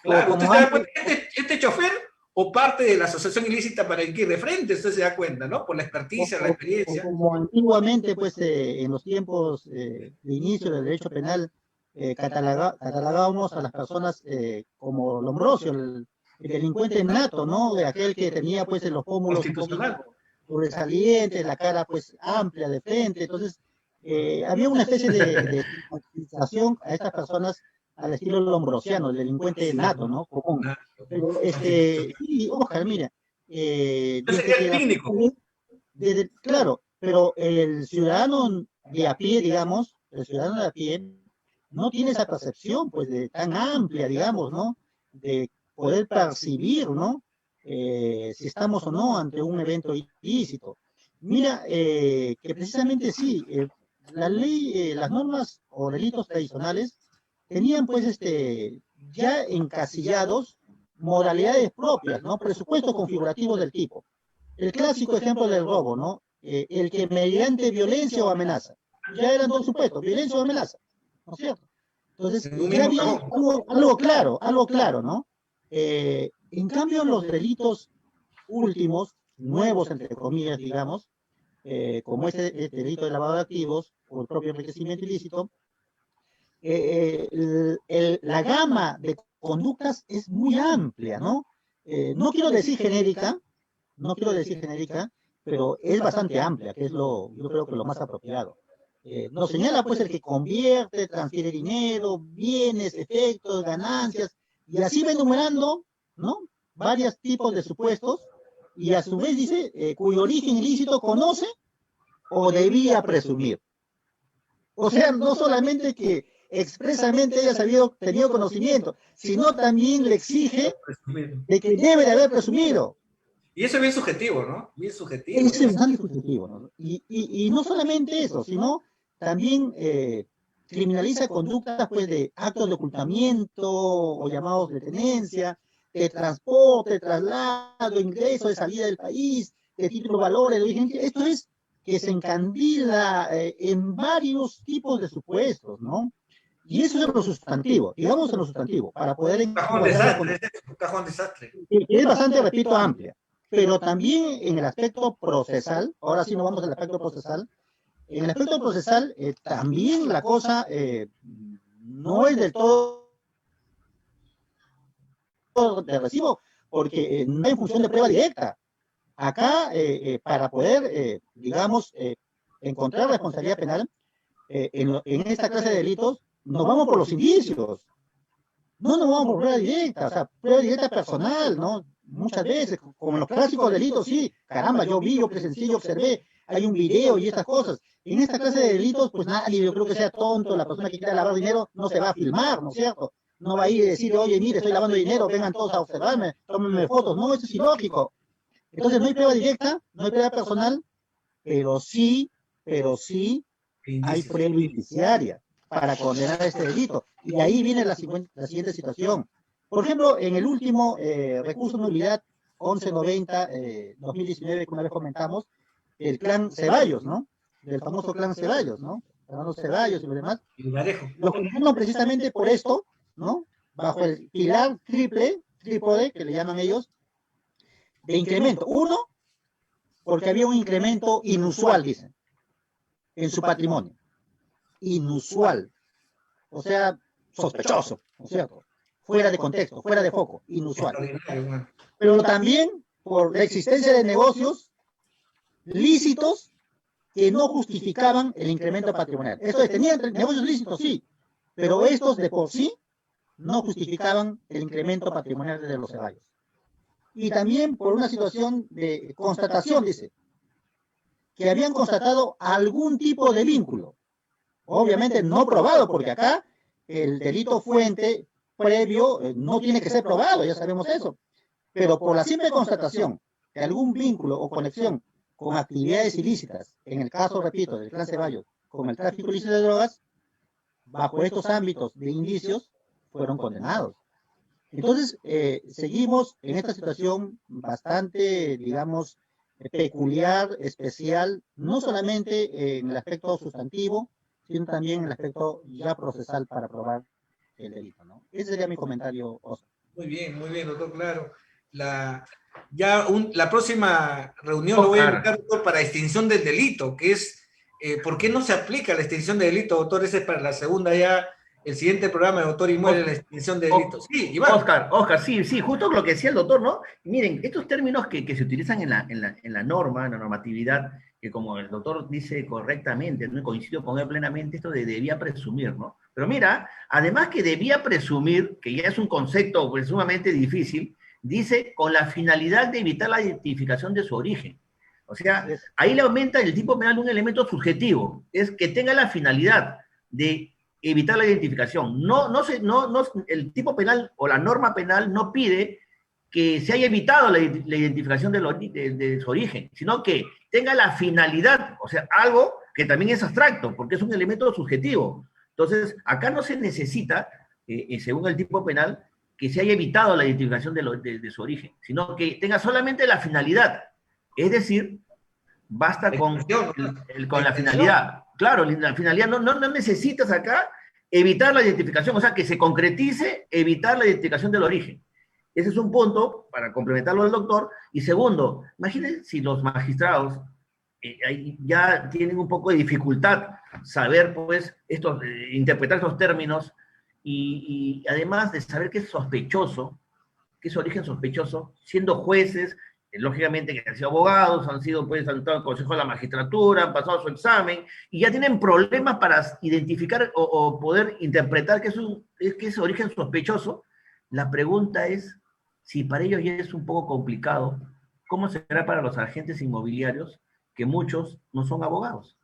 Speaker 1: Claro,
Speaker 3: Como
Speaker 1: usted se da cuenta, este chofer o parte de la asociación ilícita para ir de frente, usted se da cuenta, ¿no? Por la experticia, la experiencia.
Speaker 3: Como antiguamente, pues, en los tiempos de inicio del derecho penal, catalogábamos a las personas como Lombrosio, el delincuente nato, ¿no? De aquel que tenía, pues, en los pómulos un poquito sobresalientes, la cara, pues, amplia de frente. Entonces, había una especie de estigmatización a estas personas al estilo lombrosiano, el delincuente nato, ¿no? Común. Pero, y Oscar, mira, claro, pero el ciudadano de a pie, digamos, el ciudadano de a pie no tiene esa percepción, pues, tan amplia, digamos, ¿no? De poder percibir, ¿no? Si estamos o no ante un evento ilícito. Mira, que precisamente sí, la ley, las normas o delitos tradicionales tenían, pues, ya encasillados modalidades propias, ¿no? Presupuestos configurativos del tipo. El clásico ejemplo del robo, ¿no? El que mediante violencia o amenaza. Ya eran dos supuestos, violencia o amenaza, ¿no es cierto? Entonces, ya había algo claro, ¿no? En cambio, los delitos últimos, nuevos, entre comillas, digamos, como este delito de lavado de activos o el propio enriquecimiento ilícito, la gama de conductas es muy amplia, ¿no? No quiero decir genérica, pero es bastante amplia, que es yo creo que lo más apropiado. Nos señala, pues, el que convierte, transfiere dinero, bienes, efectos, ganancias, y así va enumerando, ¿no? Varios tipos de supuestos, y a su vez dice, cuyo origen ilícito conoce o debía presumir. O sea, no solamente que expresamente haya tenido conocimiento, sino también le exige de que debe de haber presumido.
Speaker 1: Y eso es bien subjetivo, ¿no? Bien subjetivo.
Speaker 3: Es bastante subjetivo, ¿no? Y no solamente eso, sino también criminaliza conductas, pues, de actos de ocultamiento o llamados de tenencia, de transporte, traslado, ingreso, de salida del país, de títulos, valores, de origen. Esto es que se encandila en varios tipos de supuestos, ¿no? Y eso es lo sustantivo, digamos en lo sustantivo, para poder...
Speaker 1: Cajón desastre.
Speaker 3: Que es bastante, repito, amplia. Pero también en el aspecto procesal, ahora sí nos vamos al aspecto procesal, en el aspecto procesal también la cosa no es del todo de recibo, porque no hay función de prueba directa. Acá, para poder, digamos, encontrar responsabilidad penal en esta clase de delitos, nos vamos por los indicios. No nos vamos por prueba directa, o sea, prueba directa personal, ¿no? Muchas veces, como en los clásicos delitos, sí, caramba, yo vi, yo presencié, yo observé, hay un video y estas cosas. En esta clase de delitos, pues nadie, yo creo que sea tonto, la persona que quiera lavar dinero no se va a filmar, ¿no es cierto? No va a ir y decir, oye, mire, estoy lavando dinero, vengan todos a observarme, tómenme fotos. No, eso es ilógico. Entonces no hay prueba directa, no hay prueba personal, pero sí hay prueba indiciaria para condenar este delito. Y ahí viene la siguiente situación. Por ejemplo, en el último recurso de nulidad 1190-2019, que una vez comentamos, el clan Ceballos, ¿no? Del famoso clan Ceballos, ¿no? Fernando Ceballos y lo demás. Lo condenaron precisamente por esto, ¿no? Bajo el pilar trípode, que le llaman ellos, de incremento. Uno, porque había un incremento inusual, dicen, en su patrimonio. Inusual. O sea, sospechoso, ¿no es cierto? fuera de contexto, fuera de foco, inusual.
Speaker 1: Extraordinario.
Speaker 3: Pero también por la existencia de negocios lícitos que no justificaban el incremento patrimonial. Esto es, tenían negocios lícitos, sí, pero estos de por sí no justificaban el incremento patrimonial de los Ceballos. Y también por una situación de constatación, dice, que habían constatado algún tipo de vínculo. Obviamente no probado, porque acá el delito fuente previo no tiene que ser probado, ya sabemos eso. Pero por la simple constatación de algún vínculo o conexión con actividades ilícitas, en el caso, repito, del clan Ceballos, con el tráfico ilícito de drogas, bajo estos ámbitos de indicios, fueron condenados. Entonces, seguimos en esta situación bastante, digamos, peculiar, especial, no solamente en el aspecto sustantivo, sino también en el aspecto ya procesal para probar el delito, ¿no? Ese sería mi comentario, Oscar.
Speaker 1: Muy bien, doctor, claro. La próxima reunión lo voy a invitar, doctor, para extinción del delito, que es, ¿por qué no se aplica la extinción de delito, doctor? Ese es para la segunda ya, el siguiente programa de doctor Imuel, la extinción de delitos. Sí, Iván.
Speaker 2: Oscar, sí, justo lo que decía el doctor, ¿no? Miren, estos términos que se utilizan en la norma, en la normatividad, que como el doctor dice correctamente, ¿no? Coincido con él plenamente, esto de debía presumir, ¿no? Pero mira, además que debía presumir, que ya es un concepto pues, sumamente difícil, dice con la finalidad de evitar la identificación de su origen. O sea, ahí le aumenta el tipo penal un elemento subjetivo, es que tenga la finalidad de evitar la identificación. El tipo penal o la norma penal no pide que se haya evitado la identificación de su origen, sino que tenga la finalidad, o sea, algo que también es abstracto, porque es un elemento subjetivo. Entonces, acá no se necesita, según el tipo penal, que se haya evitado la identificación de su origen, sino que tenga solamente la finalidad. Es decir, basta con la finalidad. Claro, la finalidad no necesitas acá evitar la identificación, o sea, que se concretice evitar la identificación del origen. Ese es un punto para complementarlo del doctor. Y segundo, imagínense si los magistrados ya tienen un poco de dificultad saber, pues, interpretar estos términos y además de saber que es sospechoso, que es origen sospechoso, siendo jueces, lógicamente que han sido abogados, han entrado al Consejo de la Magistratura, han pasado su examen, y ya tienen problemas para identificar o poder interpretar que es origen sospechoso. La pregunta es, si para ellos ya es un poco complicado, ¿cómo será para los agentes inmobiliarios, que muchos no son abogados?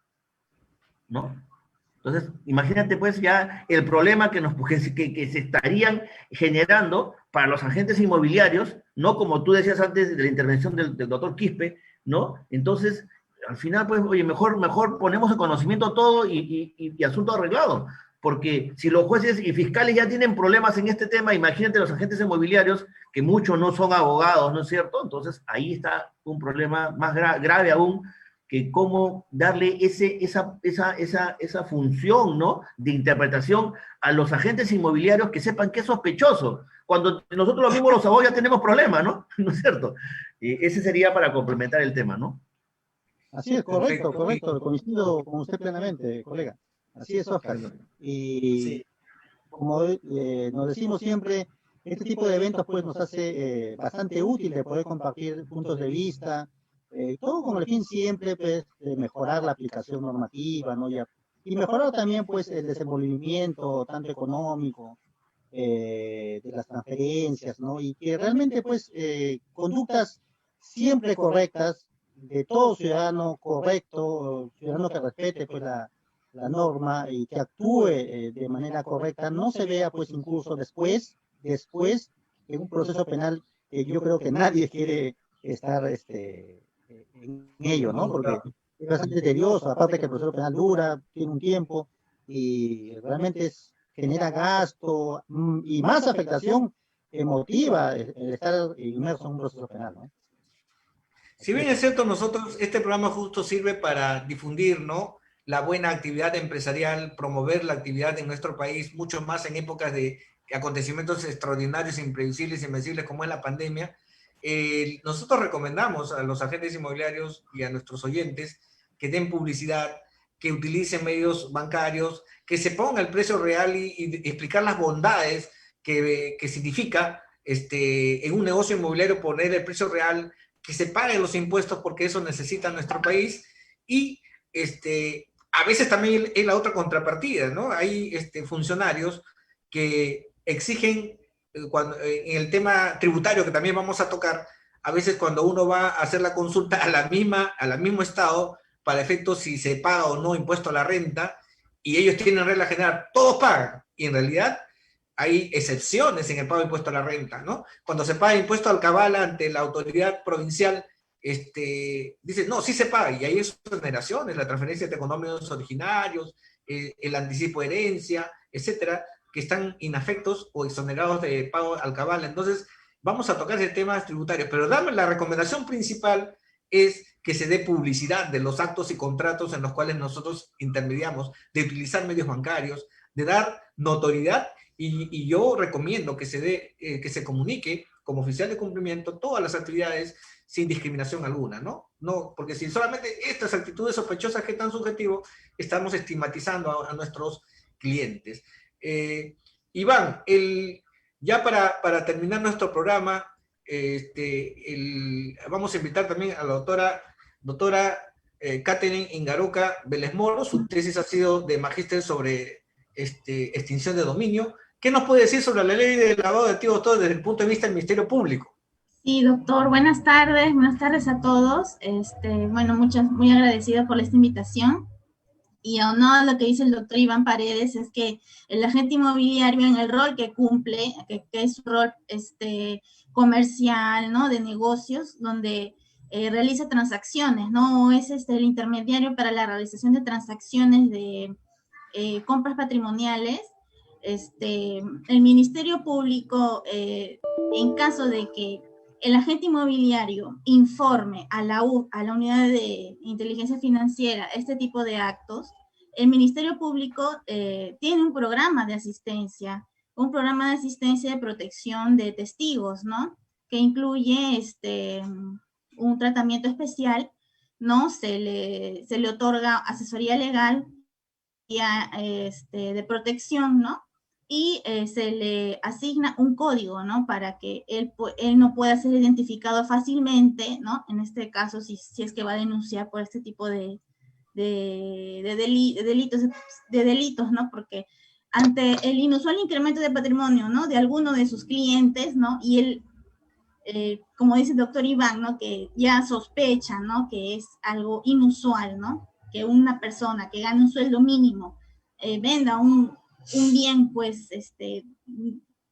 Speaker 2: ¿No? Entonces, imagínate pues ya el problema que se estarían generando para los agentes inmobiliarios, ¿no? Como tú decías antes de la intervención del doctor Quispe, ¿no? Entonces, al final, pues, oye, mejor ponemos en conocimiento todo y asunto arreglado. Porque si los jueces y fiscales ya tienen problemas en este tema, imagínate los agentes inmobiliarios, que muchos no son abogados, ¿no es cierto? Entonces, ahí está un problema más grave aún, que cómo darle esa función, ¿no?, de interpretación a los agentes inmobiliarios que sepan que es sospechoso. Cuando nosotros los mismos los abogados ya tenemos problemas, ¿no? ¿No es cierto? Ese sería para complementar el tema, ¿no?
Speaker 3: Así es, correcto, coincido con usted plenamente, colega. Así es, Oscar. Y como nos decimos siempre, este tipo de eventos pues nos hace bastante útil de poder compartir puntos de vista, todo con el fin siempre pues, de mejorar la aplicación normativa, ¿no? Y mejorar también pues el desenvolvimiento tanto económico de las transferencias, ¿no? Y que realmente pues conductas siempre correctas de todo ciudadano correcto, ciudadano que respete pues la norma y que actúe de manera correcta, no se vea pues incluso después en un proceso penal que yo creo que nadie quiere estar en ello, ¿no? Porque es bastante tedioso, aparte que el proceso penal dura, tiene un tiempo y realmente genera gasto y más afectación emotiva el estar inmerso en un proceso penal, ¿no?
Speaker 1: Si bien es cierto, nosotros, este programa justo sirve para difundir, ¿no?, la buena actividad empresarial, promover la actividad en nuestro país, mucho más en épocas de acontecimientos extraordinarios, imprevisibles, invencibles como es la pandemia. Nosotros recomendamos a los agentes inmobiliarios y a nuestros oyentes que den publicidad, que utilicen medios bancarios, que se ponga el precio real y explicar las bondades que significa en un negocio inmobiliario poner el precio real, que se paguen los impuestos porque eso necesita nuestro país, y a veces también es la otra contrapartida, ¿no? Hay funcionarios que exigen, en el tema tributario que también vamos a tocar, a veces cuando uno va a hacer la consulta al mismo estado, para efectos si se paga o no impuesto a la renta, y ellos tienen regla general, todos pagan, y en realidad hay excepciones en el pago de impuesto a la renta, ¿no? Cuando se paga impuesto al cabal ante la autoridad provincial, dice, no, sí se paga, y hay exoneraciones, la transferencia de económicos originarios, el anticipo de herencia, etcétera, que están inafectos o exonerados de pago al cabal. Entonces, vamos a tocar ese tema tributario, pero la recomendación principal es que se dé publicidad de los actos y contratos en los cuales nosotros intermediamos, de utilizar medios bancarios, de dar notoriedad, y yo recomiendo que que se comunique como oficial de cumplimiento todas las actividades sin discriminación alguna, ¿no? No, porque si solamente estas actitudes sospechosas que tan subjetivo, estamos estigmatizando a nuestros clientes. Iván, ya para terminar nuestro programa, vamos a invitar también a la doctora Catherine Ingaroca Vélez Moro. Su tesis ha sido de magíster sobre extinción de dominio. ¿Qué nos puede decir sobre la ley de lavado de activos todo desde el punto de vista del Ministerio Público?
Speaker 4: Sí, doctor, buenas tardes a todos. Bueno, muy agradecida por esta invitación. Y aunado a lo que dice el doctor Iván Paredes, es que el agente inmobiliario, en el rol que cumple, que es su rol comercial, ¿no? De negocios, donde realiza transacciones, ¿no? Es el intermediario para la realización de transacciones de compras patrimoniales. El Ministerio Público, en caso de que el agente inmobiliario informe a la unidad de inteligencia financiera este tipo de actos, el Ministerio Público tiene un programa de asistencia de protección de testigos, ¿no? Que incluye un tratamiento especial, ¿no? Se le otorga asesoría legal de protección, ¿no? Y se le asigna un código, ¿no? Para que él no pueda ser identificado fácilmente, ¿no? En este caso, si es que va a denunciar por este tipo de delitos, ¿no? Porque ante el inusual incremento de patrimonio, ¿no? De alguno de sus clientes, ¿no? Y él, como dice el doctor Iván, ¿no? Que ya sospecha, ¿no? Que es algo inusual, ¿no? Que una persona que gana un sueldo mínimo venda un bien, pues,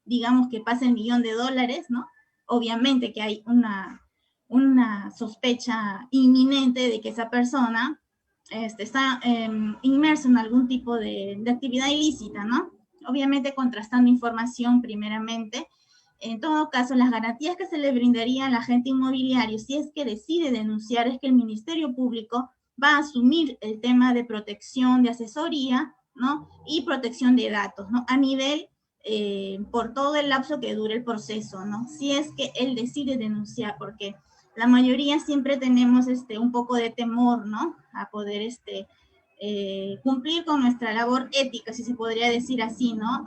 Speaker 4: digamos que pasa el $1.000.000, ¿no? Obviamente que hay una sospecha inminente de que esa persona está inmerso en algún tipo de actividad ilícita, ¿no? Obviamente contrastando información primeramente. En todo caso, las garantías que se le brindaría al agente inmobiliario, si es que decide denunciar, es que el Ministerio Público va a asumir el tema de protección, de asesoría, ¿no? Y protección de datos, ¿no? A nivel, por todo el lapso que dure el proceso, ¿no? Si es que él decide denunciar, porque la mayoría siempre tenemos un poco de temor, ¿no? A poder cumplir con nuestra labor ética, si se podría decir así, ¿no?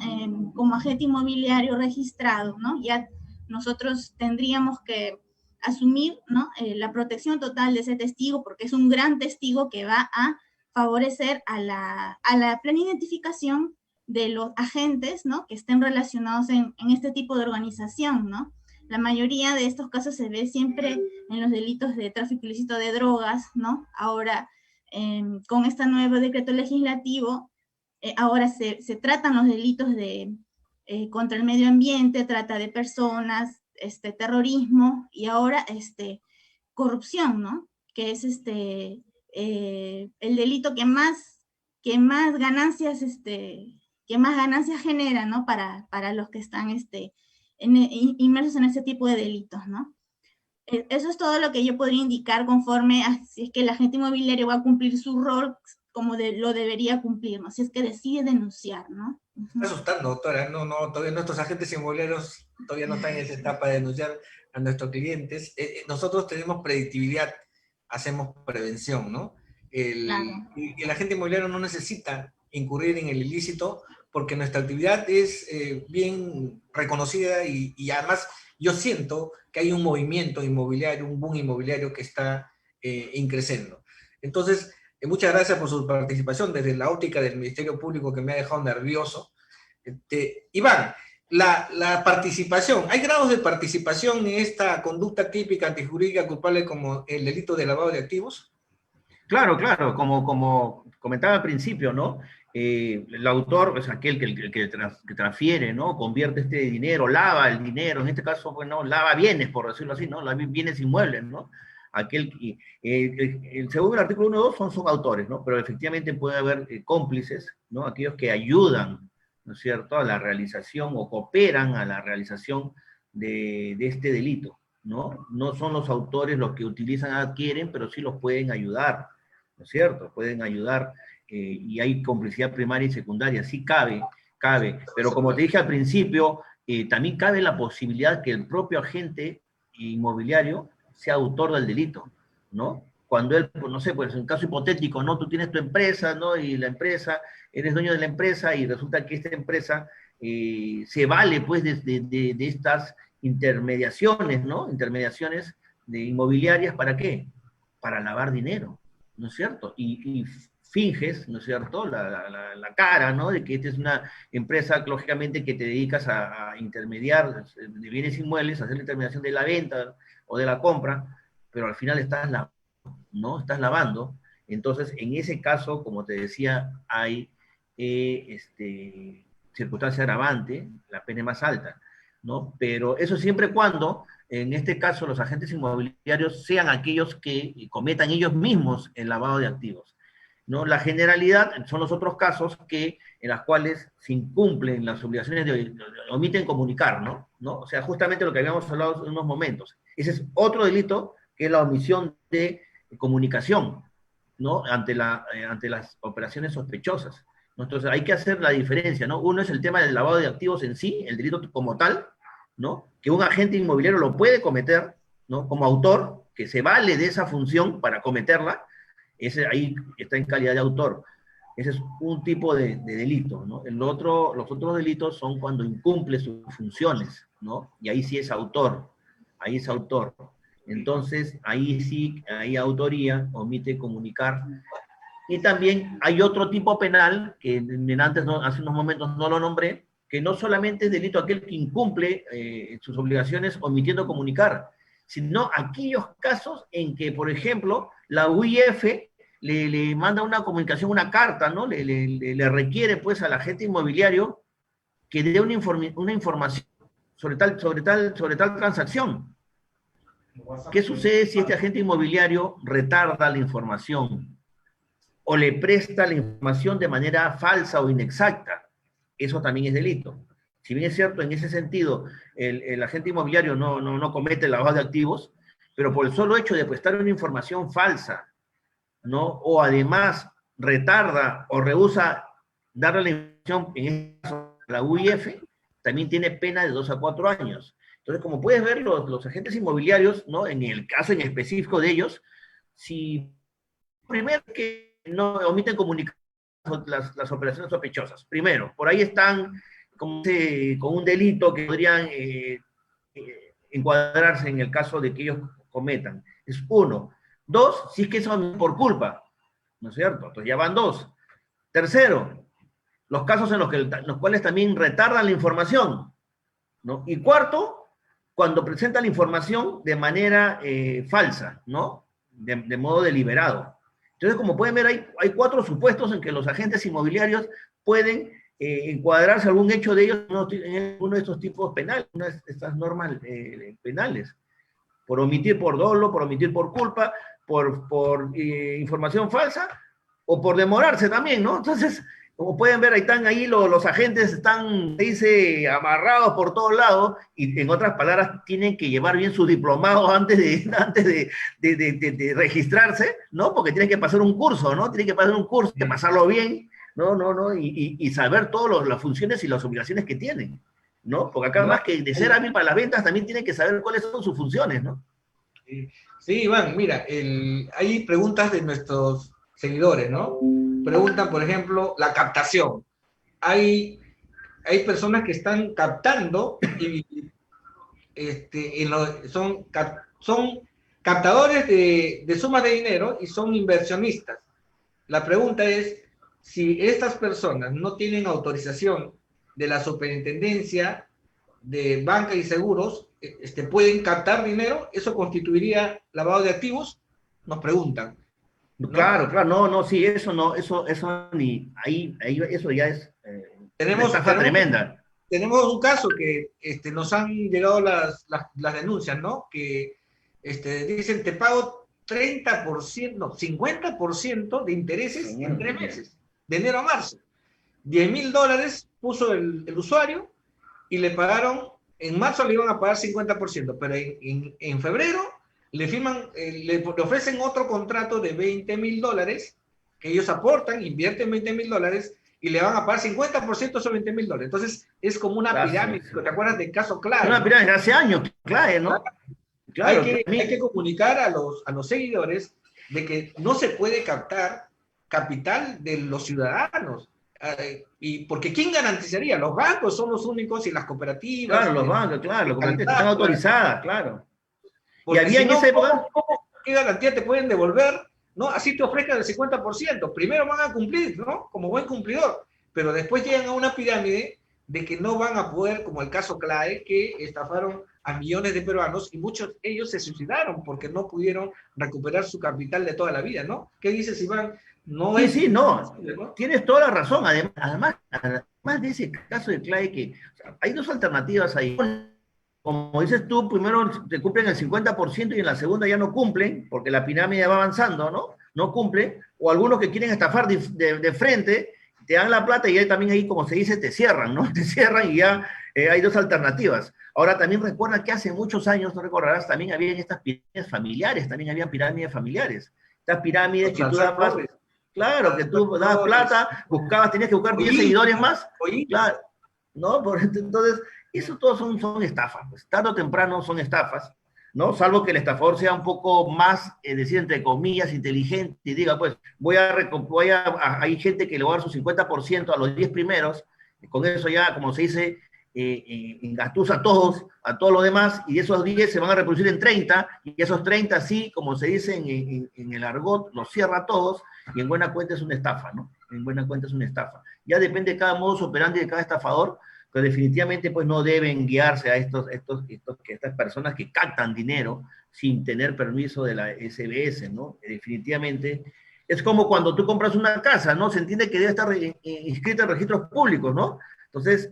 Speaker 4: Como agente inmobiliario registrado, ¿no? Ya nosotros tendríamos que asumir, ¿no? La protección total de ese testigo, porque es un gran testigo que va a favorecer a la plena identificación de los agentes, ¿no? Que estén relacionados en este tipo de organización, ¿no? La mayoría de estos casos se ve siempre en los delitos de tráfico ilícito de drogas, ¿no? Ahora, con este nuevo decreto legislativo, ahora se tratan los delitos contra el medio ambiente, trata de personas, terrorismo, y ahora corrupción, ¿no? Que es el delito que más ganancias genera, ¿no? Para los que están inmersos en ese tipo de delitos, ¿no? Eso es todo lo que yo podría indicar conforme a si es que el agente inmobiliario va a cumplir su rol como lo debería cumplir, ¿no? Si es que decide denunciar, ¿no?
Speaker 1: Está asustando, doctora. No, todavía nuestros agentes inmobiliarios todavía no están en esa etapa de denunciar a nuestros clientes. Nosotros tenemos predictibilidad, hacemos prevención, ¿no?
Speaker 4: Claro.
Speaker 1: El agente inmobiliario no necesita incurrir en el ilícito porque nuestra actividad es bien reconocida y además yo siento que hay un movimiento inmobiliario, un boom inmobiliario que está increciendo. Entonces, muchas gracias por su participación desde la óptica del Ministerio Público, que me ha dejado nervioso. Iván, la participación, ¿hay grados de participación en esta conducta típica antijurídica culpable como el delito de lavado de activos?
Speaker 2: Claro, claro, como comentaba al principio, ¿no? El autor es aquel que transfiere, ¿no? Convierte este dinero, lava el dinero, en este caso, bueno, lava bienes, por decirlo así, ¿no? Bienes inmuebles, ¿no? Según el artículo 1.2 son autores, ¿no? Pero efectivamente puede haber cómplices, ¿no? Aquellos que ayudan, ¿no es cierto?, a la realización o cooperan a la realización de este delito, ¿no? No son los autores los que utilizan, adquieren, pero sí los pueden ayudar, ¿no es cierto? Pueden ayudar, y hay complicidad primaria y secundaria, sí cabe, pero como te dije al principio, también cabe la posibilidad que el propio agente inmobiliario sea autor del delito, ¿no? Cuando él, no sé, pues en un caso hipotético, ¿no? Tú tienes tu empresa, ¿no? Y la empresa, eres dueño de la empresa y resulta que esta empresa se vale, pues, de estas intermediaciones, ¿no? Intermediaciones inmobiliarias, ¿para qué? Para lavar dinero, ¿no es cierto? Y finges, ¿no es cierto?, la cara, ¿no?, de que esta es una empresa, lógicamente, que te dedicas a intermediar de bienes inmuebles, a hacer la intermediación de la venta o de la compra, pero al final estás lavando, ¿no? Estás lavando. Entonces, en ese caso, como te decía, hay circunstancia agravante, la pena es más alta, ¿no? Pero eso siempre y cuando, en este caso, los agentes inmobiliarios sean aquellos que cometan ellos mismos el lavado de activos, ¿no? La generalidad son los otros casos en las cuales se incumplen las obligaciones omiten comunicar, ¿no? O sea, justamente lo que habíamos hablado en unos momentos. Ese es otro delito, que es la omisión de comunicación, ¿no? Ante las operaciones sospechosas, ¿no? Entonces hay que hacer la diferencia, ¿no? Uno es el tema del lavado de activos en sí, el delito como tal, ¿no? Que un agente inmobiliario lo puede cometer, ¿no? Como autor, que se vale de esa función para cometerla. Ese ahí está en calidad de autor. Ese es un tipo de delito, ¿no? Los otros delitos son cuando incumple sus funciones, ¿no? Y ahí sí es autor, ahí es autor. Entonces, ahí sí hay autoría, omite comunicar. Y también hay otro tipo penal, que antes, hace unos momentos no lo nombré, que no solamente es delito aquel que incumple sus obligaciones omitiendo comunicar, sino aquellos casos en que, por ejemplo, la UIF le manda una comunicación, una carta, ¿no? Le requiere, pues, al agente inmobiliario que dé una información sobre tal transacción. ¿Qué sucede si este agente inmobiliario retarda la información o le presta la información de manera falsa o inexacta? Eso también es delito. Si bien es cierto, en ese sentido, el agente inmobiliario no comete el lavado de activos, pero por el solo hecho de prestar una información falsa, ¿no? O además retarda o rehúsa darle la información, en este caso, a la UIF, también tiene pena de 2 a 4 años. Entonces, como puedes ver, los agentes inmobiliarios, ¿no? En el caso en específico de ellos, si primero que no omiten comunicar las operaciones sospechosas. Primero, por ahí están con un delito que podrían encuadrarse en el caso de que ellos cometan. Es uno. Dos, si es que son por culpa, ¿no es cierto? Entonces ya van dos. Tercero, los casos en los cuales también retardan la información, ¿no? Y cuarto, cuando presentan la información de manera falsa, ¿no? De modo deliberado. Entonces, como pueden ver, hay 4 supuestos en que los agentes inmobiliarios pueden encuadrarse algún hecho de ellos en uno de estos tipos penales, una de estas normas penales. Por omitir por dolo, por omitir por culpa, por información falsa, o por demorarse también, ¿no? Entonces, como pueden ver, ahí están los agentes están, dice, amarrados por todos lados, y en otras palabras, tienen que llevar bien sus diplomados antes de registrarse, ¿no? Porque tienen que pasar un curso, ¿no? Tienen que pasar un curso, que pasarlo bien, ¿no? Y saber todas las funciones y las obligaciones que tienen, ¿no? Porque acá, más que de ser hábil para las ventas, también tienen que saber cuáles son sus funciones, ¿no?
Speaker 1: Sí, Iván, mira, hay preguntas de nuestros seguidores, ¿no? Preguntan, por ejemplo, la captación. Hay hay personas que están captando y son captadores de sumas de dinero y son inversionistas. La pregunta es, si estas personas no tienen autorización de la Superintendencia de Banca y Seguros, pueden captar dinero, ¿eso constituiría lavado de activos? Nos preguntan, ¿no?
Speaker 2: Claro, claro, no, no, sí, eso no, eso ni, eso ya es una estafa tremenda.
Speaker 1: Tenemos un caso que nos han llegado las denuncias, ¿no? Que dicen, te pago 30%, no, 50% de intereses en 3 meses, de enero a marzo. $10,000 puso el usuario y le pagaron, en marzo le iban a pagar 50%, pero en febrero le firman, le ofrecen otro contrato de $20,000 que ellos aportan, invierten $20,000 y le van a pagar 50% sobre $20,000. Entonces es como una pirámide. ¿Te acuerdas del caso Clave?
Speaker 2: Una pirámide hace años, Clave, ¿no?
Speaker 1: Claro, hay que comunicar a los seguidores de que no se puede captar capital de los ciudadanos. Y porque ¿quién garantizaría? Los bancos son los únicos y las cooperativas.
Speaker 2: Claro, los bancos, claro, las cooperativas están autorizadas, claro.
Speaker 1: Y había en esa época, ¿qué garantía te pueden devolver? ¿No? Así te ofrezcan el 50%. Primero van a cumplir, ¿no? Como buen cumplidor. Pero después llegan a una pirámide de que no van a poder, como el caso CLAE, que estafaron a millones de peruanos y muchos de ellos se suicidaron porque no pudieron recuperar su capital de toda la vida, ¿no? ¿Qué dices, Iván? No
Speaker 2: sí,
Speaker 1: es...
Speaker 2: sí, no. Tienes toda la razón. Además de ese caso de CLAE, que o sea, hay dos alternativas ahí. Como dices tú, primero te cumplen el 50% y en la segunda ya no cumplen, porque la pirámide va avanzando, ¿no? No cumplen, o algunos que quieren estafar de frente, te dan la plata y ahí también ahí, como se dice, te cierran, ¿no? Te cierran y ya hay dos alternativas. Ahora también recuerda que hace muchos años, no recordarás, también había estas pirámides familiares, también había pirámides familiares. Estas pirámides que tú dabas, claro, que tú dabas plata, buscabas, tenías que buscar 10 seguidores más, claro, ¿no? Entonces... Eso todos son estafas, pues. Tarde o temprano son estafas, ¿no? Salvo que el estafador sea un poco más, decir, entre comillas, inteligente y diga, pues, hay gente que le va a dar su 50% a los 10 primeros, y con eso ya, como se dice, engatusa a todos los demás, y esos 10 se van a reproducir en 30, y esos 30, sí, como se dice en el argot, los cierra a todos, y en buena cuenta es una estafa, ¿no? En buena cuenta es una estafa. Ya depende de cada modus operandi de cada estafador, pero definitivamente pues no deben guiarse a estas personas que captan dinero sin tener permiso de la SBS, ¿no? Definitivamente es como cuando tú compras una casa, ¿no? Se entiende que debe estar inscrita en registros públicos, ¿no? Entonces,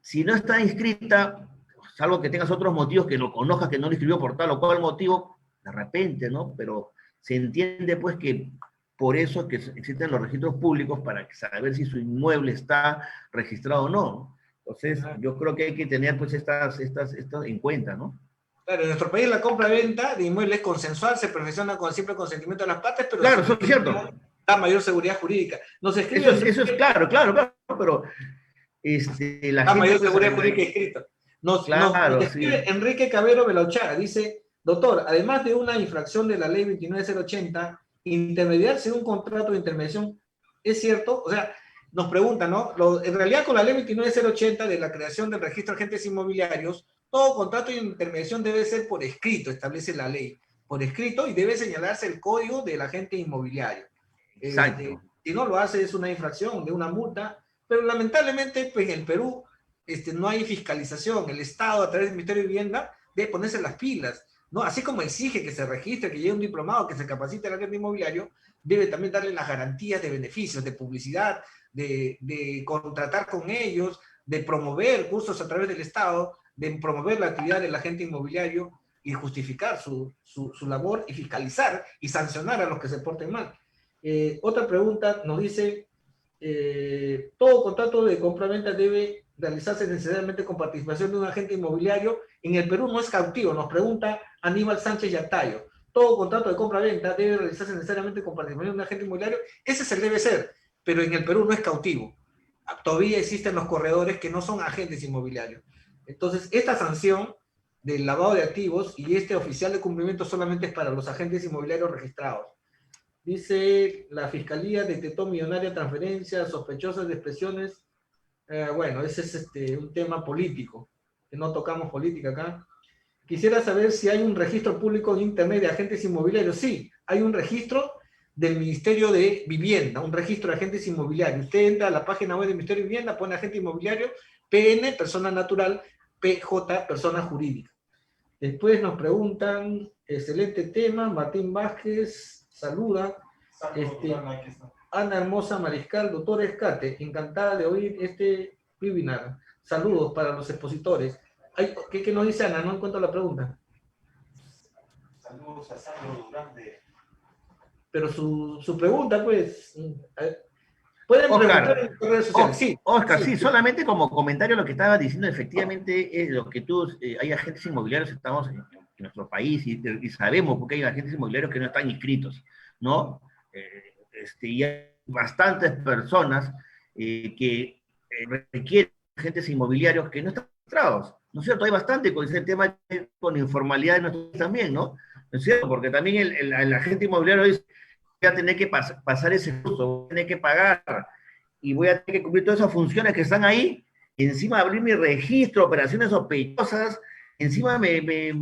Speaker 2: si no está inscrita, salvo que tengas otros motivos que lo conozcas, que no lo inscribió por tal o cual motivo, de repente, ¿no? Pero se entiende pues que por eso que existen los registros públicos para saber si su inmueble está registrado o no. Entonces, yo creo que hay que tener pues estas en cuenta, ¿no?
Speaker 1: Claro, en nuestro país la compra-venta de inmuebles consensual se perfecciona con siempre consentimiento de las partes, pero
Speaker 2: claro, eso es cierto.
Speaker 1: Da mayor seguridad jurídica. Nos escribe
Speaker 2: eso es claro, pero
Speaker 1: da mayor seguridad jurídica escrita. Nos escribe sí. Enrique Cabero Belauchara, dice, doctor, además de una infracción de la ley 29080, intermediarse un contrato de intermediación, ¿es cierto? O sea, nos preguntan, ¿no? En realidad, con la ley 29080 de la creación del registro de agentes inmobiliarios, todo contrato de intermediación debe ser por escrito, establece la ley, por escrito, y debe señalarse el código del agente inmobiliario.
Speaker 2: Exacto.
Speaker 1: Si no lo hace, es una infracción de una multa, pero lamentablemente, pues en el Perú no hay fiscalización. El Estado, a través del Ministerio de Vivienda, debe ponerse las pilas, ¿no? Así como exige que se registre, que llegue un diplomado, que se capacite el agente inmobiliario, debe también darle las garantías de beneficios, de publicidad, de contratar con ellos, de promover cursos a través del Estado, de promover la actividad del agente inmobiliario y justificar su labor y fiscalizar y sancionar a los que se porten mal. Otra pregunta nos dice, todo contrato de compra-venta debe realizarse necesariamente con participación de un agente inmobiliario. En el Perú no es cautivo, nos pregunta Aníbal Sánchez Yatayo. Todo contrato de compra-venta debe realizarse necesariamente con participación de un agente inmobiliario. Ese se debe ser, pero en el Perú no es cautivo. Todavía existen los corredores que no son agentes inmobiliarios. Entonces, esta sanción del lavado de activos y este oficial de cumplimiento solamente es para los agentes inmobiliarios registrados. Dice, la Fiscalía detectó millonaria transferencias sospechosas de expresiones Bueno, ese es un tema político, que no tocamos política acá. Quisiera saber si hay un registro público en Internet de agentes inmobiliarios. Sí, hay un registro del Ministerio de Vivienda, un registro de agentes inmobiliarios. Usted entra a la página web del Ministerio de Vivienda, pone agente inmobiliario, PN, persona natural, PJ, persona jurídica. Después nos preguntan, excelente tema, Martín Vázquez, saluda. Ana Hermosa Mariscal, doctor Escate, encantada de oír este webinar. Saludos para los expositores. ¿Qué nos dice Ana? No encuentro la pregunta.
Speaker 5: Saludos a Sandro Durán de...
Speaker 1: Pero su pregunta, pues... Pueden
Speaker 2: Oscar,
Speaker 1: preguntar en redes sociales. Sí,
Speaker 2: Oscar, sí, solamente como comentario a lo que estabas diciendo, efectivamente, es lo que tú, hay agentes inmobiliarios, estamos en nuestro país y sabemos porque hay agentes inmobiliarios que no están inscritos, ¿no? Y hay bastantes personas que requieren agentes inmobiliarios que no están registrados, ¿no es cierto? Hay bastante con ese tema con informalidad de nosotros también, ¿no? ¿No es cierto? Porque también el agente inmobiliario dice, voy a tener que pasar ese curso, voy a tener que pagar y voy a tener que cumplir todas esas funciones que están ahí, y encima abrir mi registro, operaciones sospechosas, encima me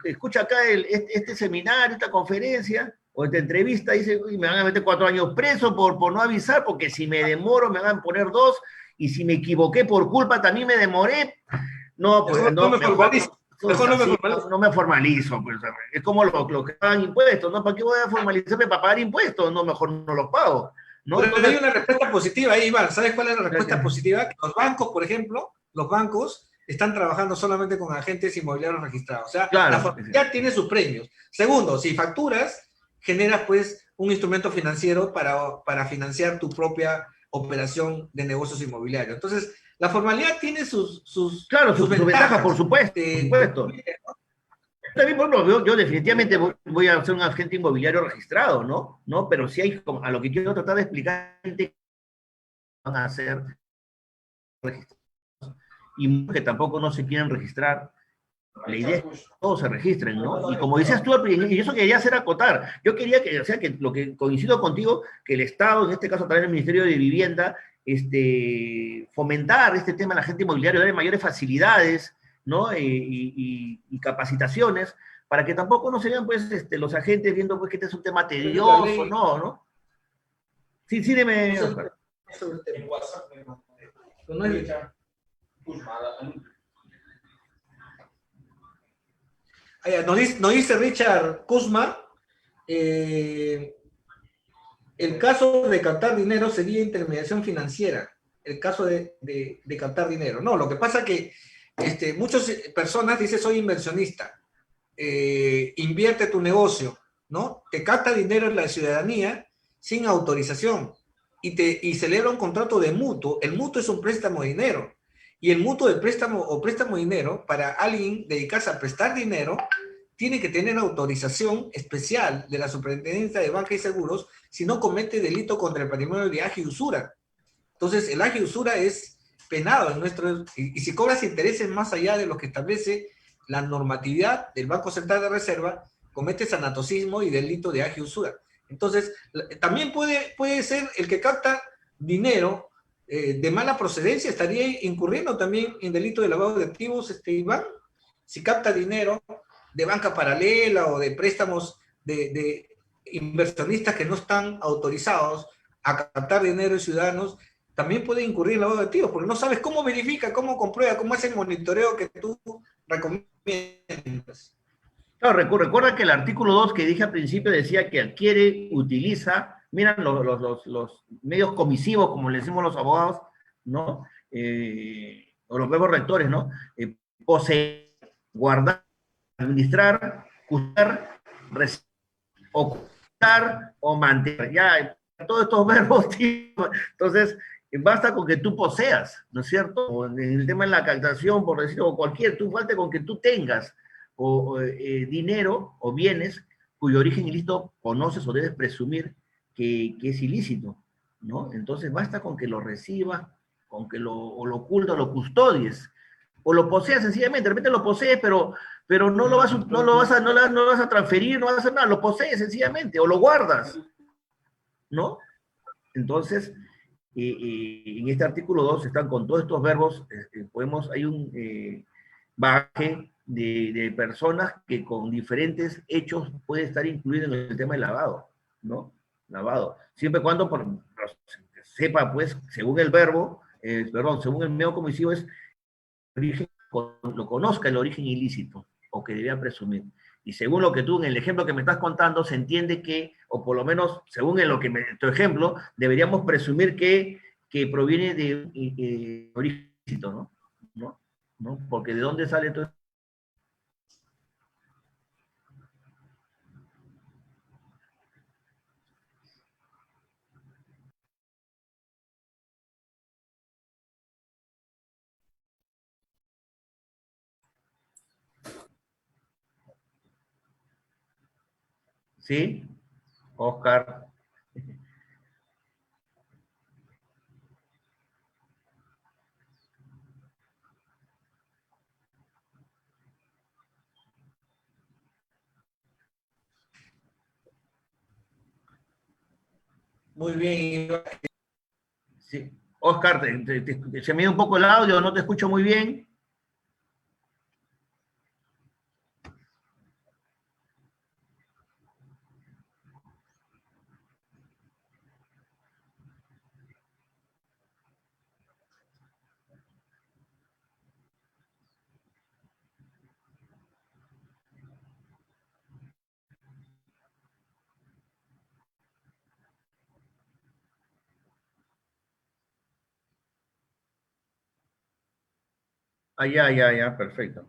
Speaker 2: escucha acá este seminario, esta conferencia, o esta entrevista, dice, uy, me van a meter 4 años preso por no avisar, porque si me demoro me van a poner 2, y si me equivoqué por culpa también me demoré. No, pues no me formalizo. Mejor no me formalizo. No me formalizo, pues, es como los que pagan impuestos, ¿no? ¿Para qué voy a formalizarme para pagar impuestos? No, mejor no los pago, ¿no?
Speaker 1: Pero entonces, hay una respuesta positiva ahí, Iván. ¿Sabes cuál es la respuesta positiva? Que los bancos, por ejemplo, los bancos están trabajando solamente con agentes inmobiliarios registrados. O sea, claro, la formalidad tiene sus premios. Segundo, si facturas, generas pues un instrumento financiero para financiar tu propia operación de negocios inmobiliarios. Entonces, la formalidad tiene sus
Speaker 2: ventajas, por supuesto. También, por ejemplo, yo definitivamente voy a ser un agente inmobiliario registrado, ¿no? Pero sí hay, a lo que quiero tratar de explicar, que van a ser registrados y que tampoco no se quieren registrar. La idea es que todos se registren, ¿no? Y como decías tú, y eso quería hacer acotar, yo quería que, o sea, que lo que coincido contigo, que el Estado, en este caso a través del Ministerio de Vivienda, fomentar este tema de la agente inmobiliario, darle mayores facilidades, ¿no? Y capacitaciones, para que tampoco no se vean, pues, los agentes viendo, pues, que este es un tema tedioso, ¿no? Sí, dime.
Speaker 5: En WhatsApp me mandé.
Speaker 1: Nos dice Richard Kuzma, el caso de captar dinero sería intermediación financiera, el caso de captar dinero. No, lo que pasa que muchas personas dicen, soy inversionista, invierte tu negocio, ¿no? Te capta dinero en la ciudadanía sin autorización y celebra un contrato de mutuo. El mutuo es un préstamo de dinero. Y el mutuo de préstamo o préstamo de dinero, para alguien dedicarse a prestar dinero, tiene que tener autorización especial de la Superintendencia de Banca y Seguros si no comete delito contra el patrimonio de agio y usura. Entonces, el agio y usura es penado en y si cobras intereses más allá de lo que establece la normatividad del Banco Central de Reserva, cometes anatocismo y delito de agio y usura. Entonces, también puede ser el que capta dinero de mala procedencia, estaría incurriendo también en delito de lavado de activos, Iván, si capta dinero de banca paralela o de préstamos de inversionistas que no están autorizados a captar dinero de ciudadanos, también puede incurrir en lavado de activos, porque no sabes cómo verifica, cómo comprueba, cómo hace el monitoreo que tú recomiendas.
Speaker 2: Claro, recuerda que el artículo 2 que dije al principio decía que adquiere, utiliza, miran los medios comisivos, como le decimos los abogados, ¿no? O los nuevos rectores, ¿no? Poseer, guardar, administrar, usar, ocultar o mantener. Ya, todos estos verbos, tío. Entonces, basta con que tú poseas, ¿no es cierto? O en el tema de la captación, por decirlo, o cualquier, tú falta con que tú tengas dinero o bienes cuyo origen ilícito conoces o debes presumir que es ilícito, ¿no? Entonces basta con que lo recibas, con que lo ocultas, lo custodies, o lo poseas sencillamente, de repente lo posees, pero no lo vas a transferir, no vas a hacer nada, lo posees sencillamente, o lo guardas, ¿no? Entonces, en este artículo 2 están con todos estos verbos, hay un bagaje de personas que con diferentes hechos puede estar incluido en el tema del lavado, ¿no? Lavado. Siempre y cuando sepa, pues, según el verbo, según el medio comisivo es origen, lo conozca el origen ilícito, o que debía presumir. Y según lo que tú, en el ejemplo que me estás contando, se entiende que, o por lo menos, según en lo que tu ejemplo, deberíamos presumir que proviene de origen ilícito, ¿no? ¿No? ¿No? Porque ¿de dónde sale todo? ¿Sí? Oscar.
Speaker 1: Muy bien, Iván.
Speaker 2: Sí. Oscar, se me dio un poco el audio, no te escucho muy bien. Ah, ya, perfecto.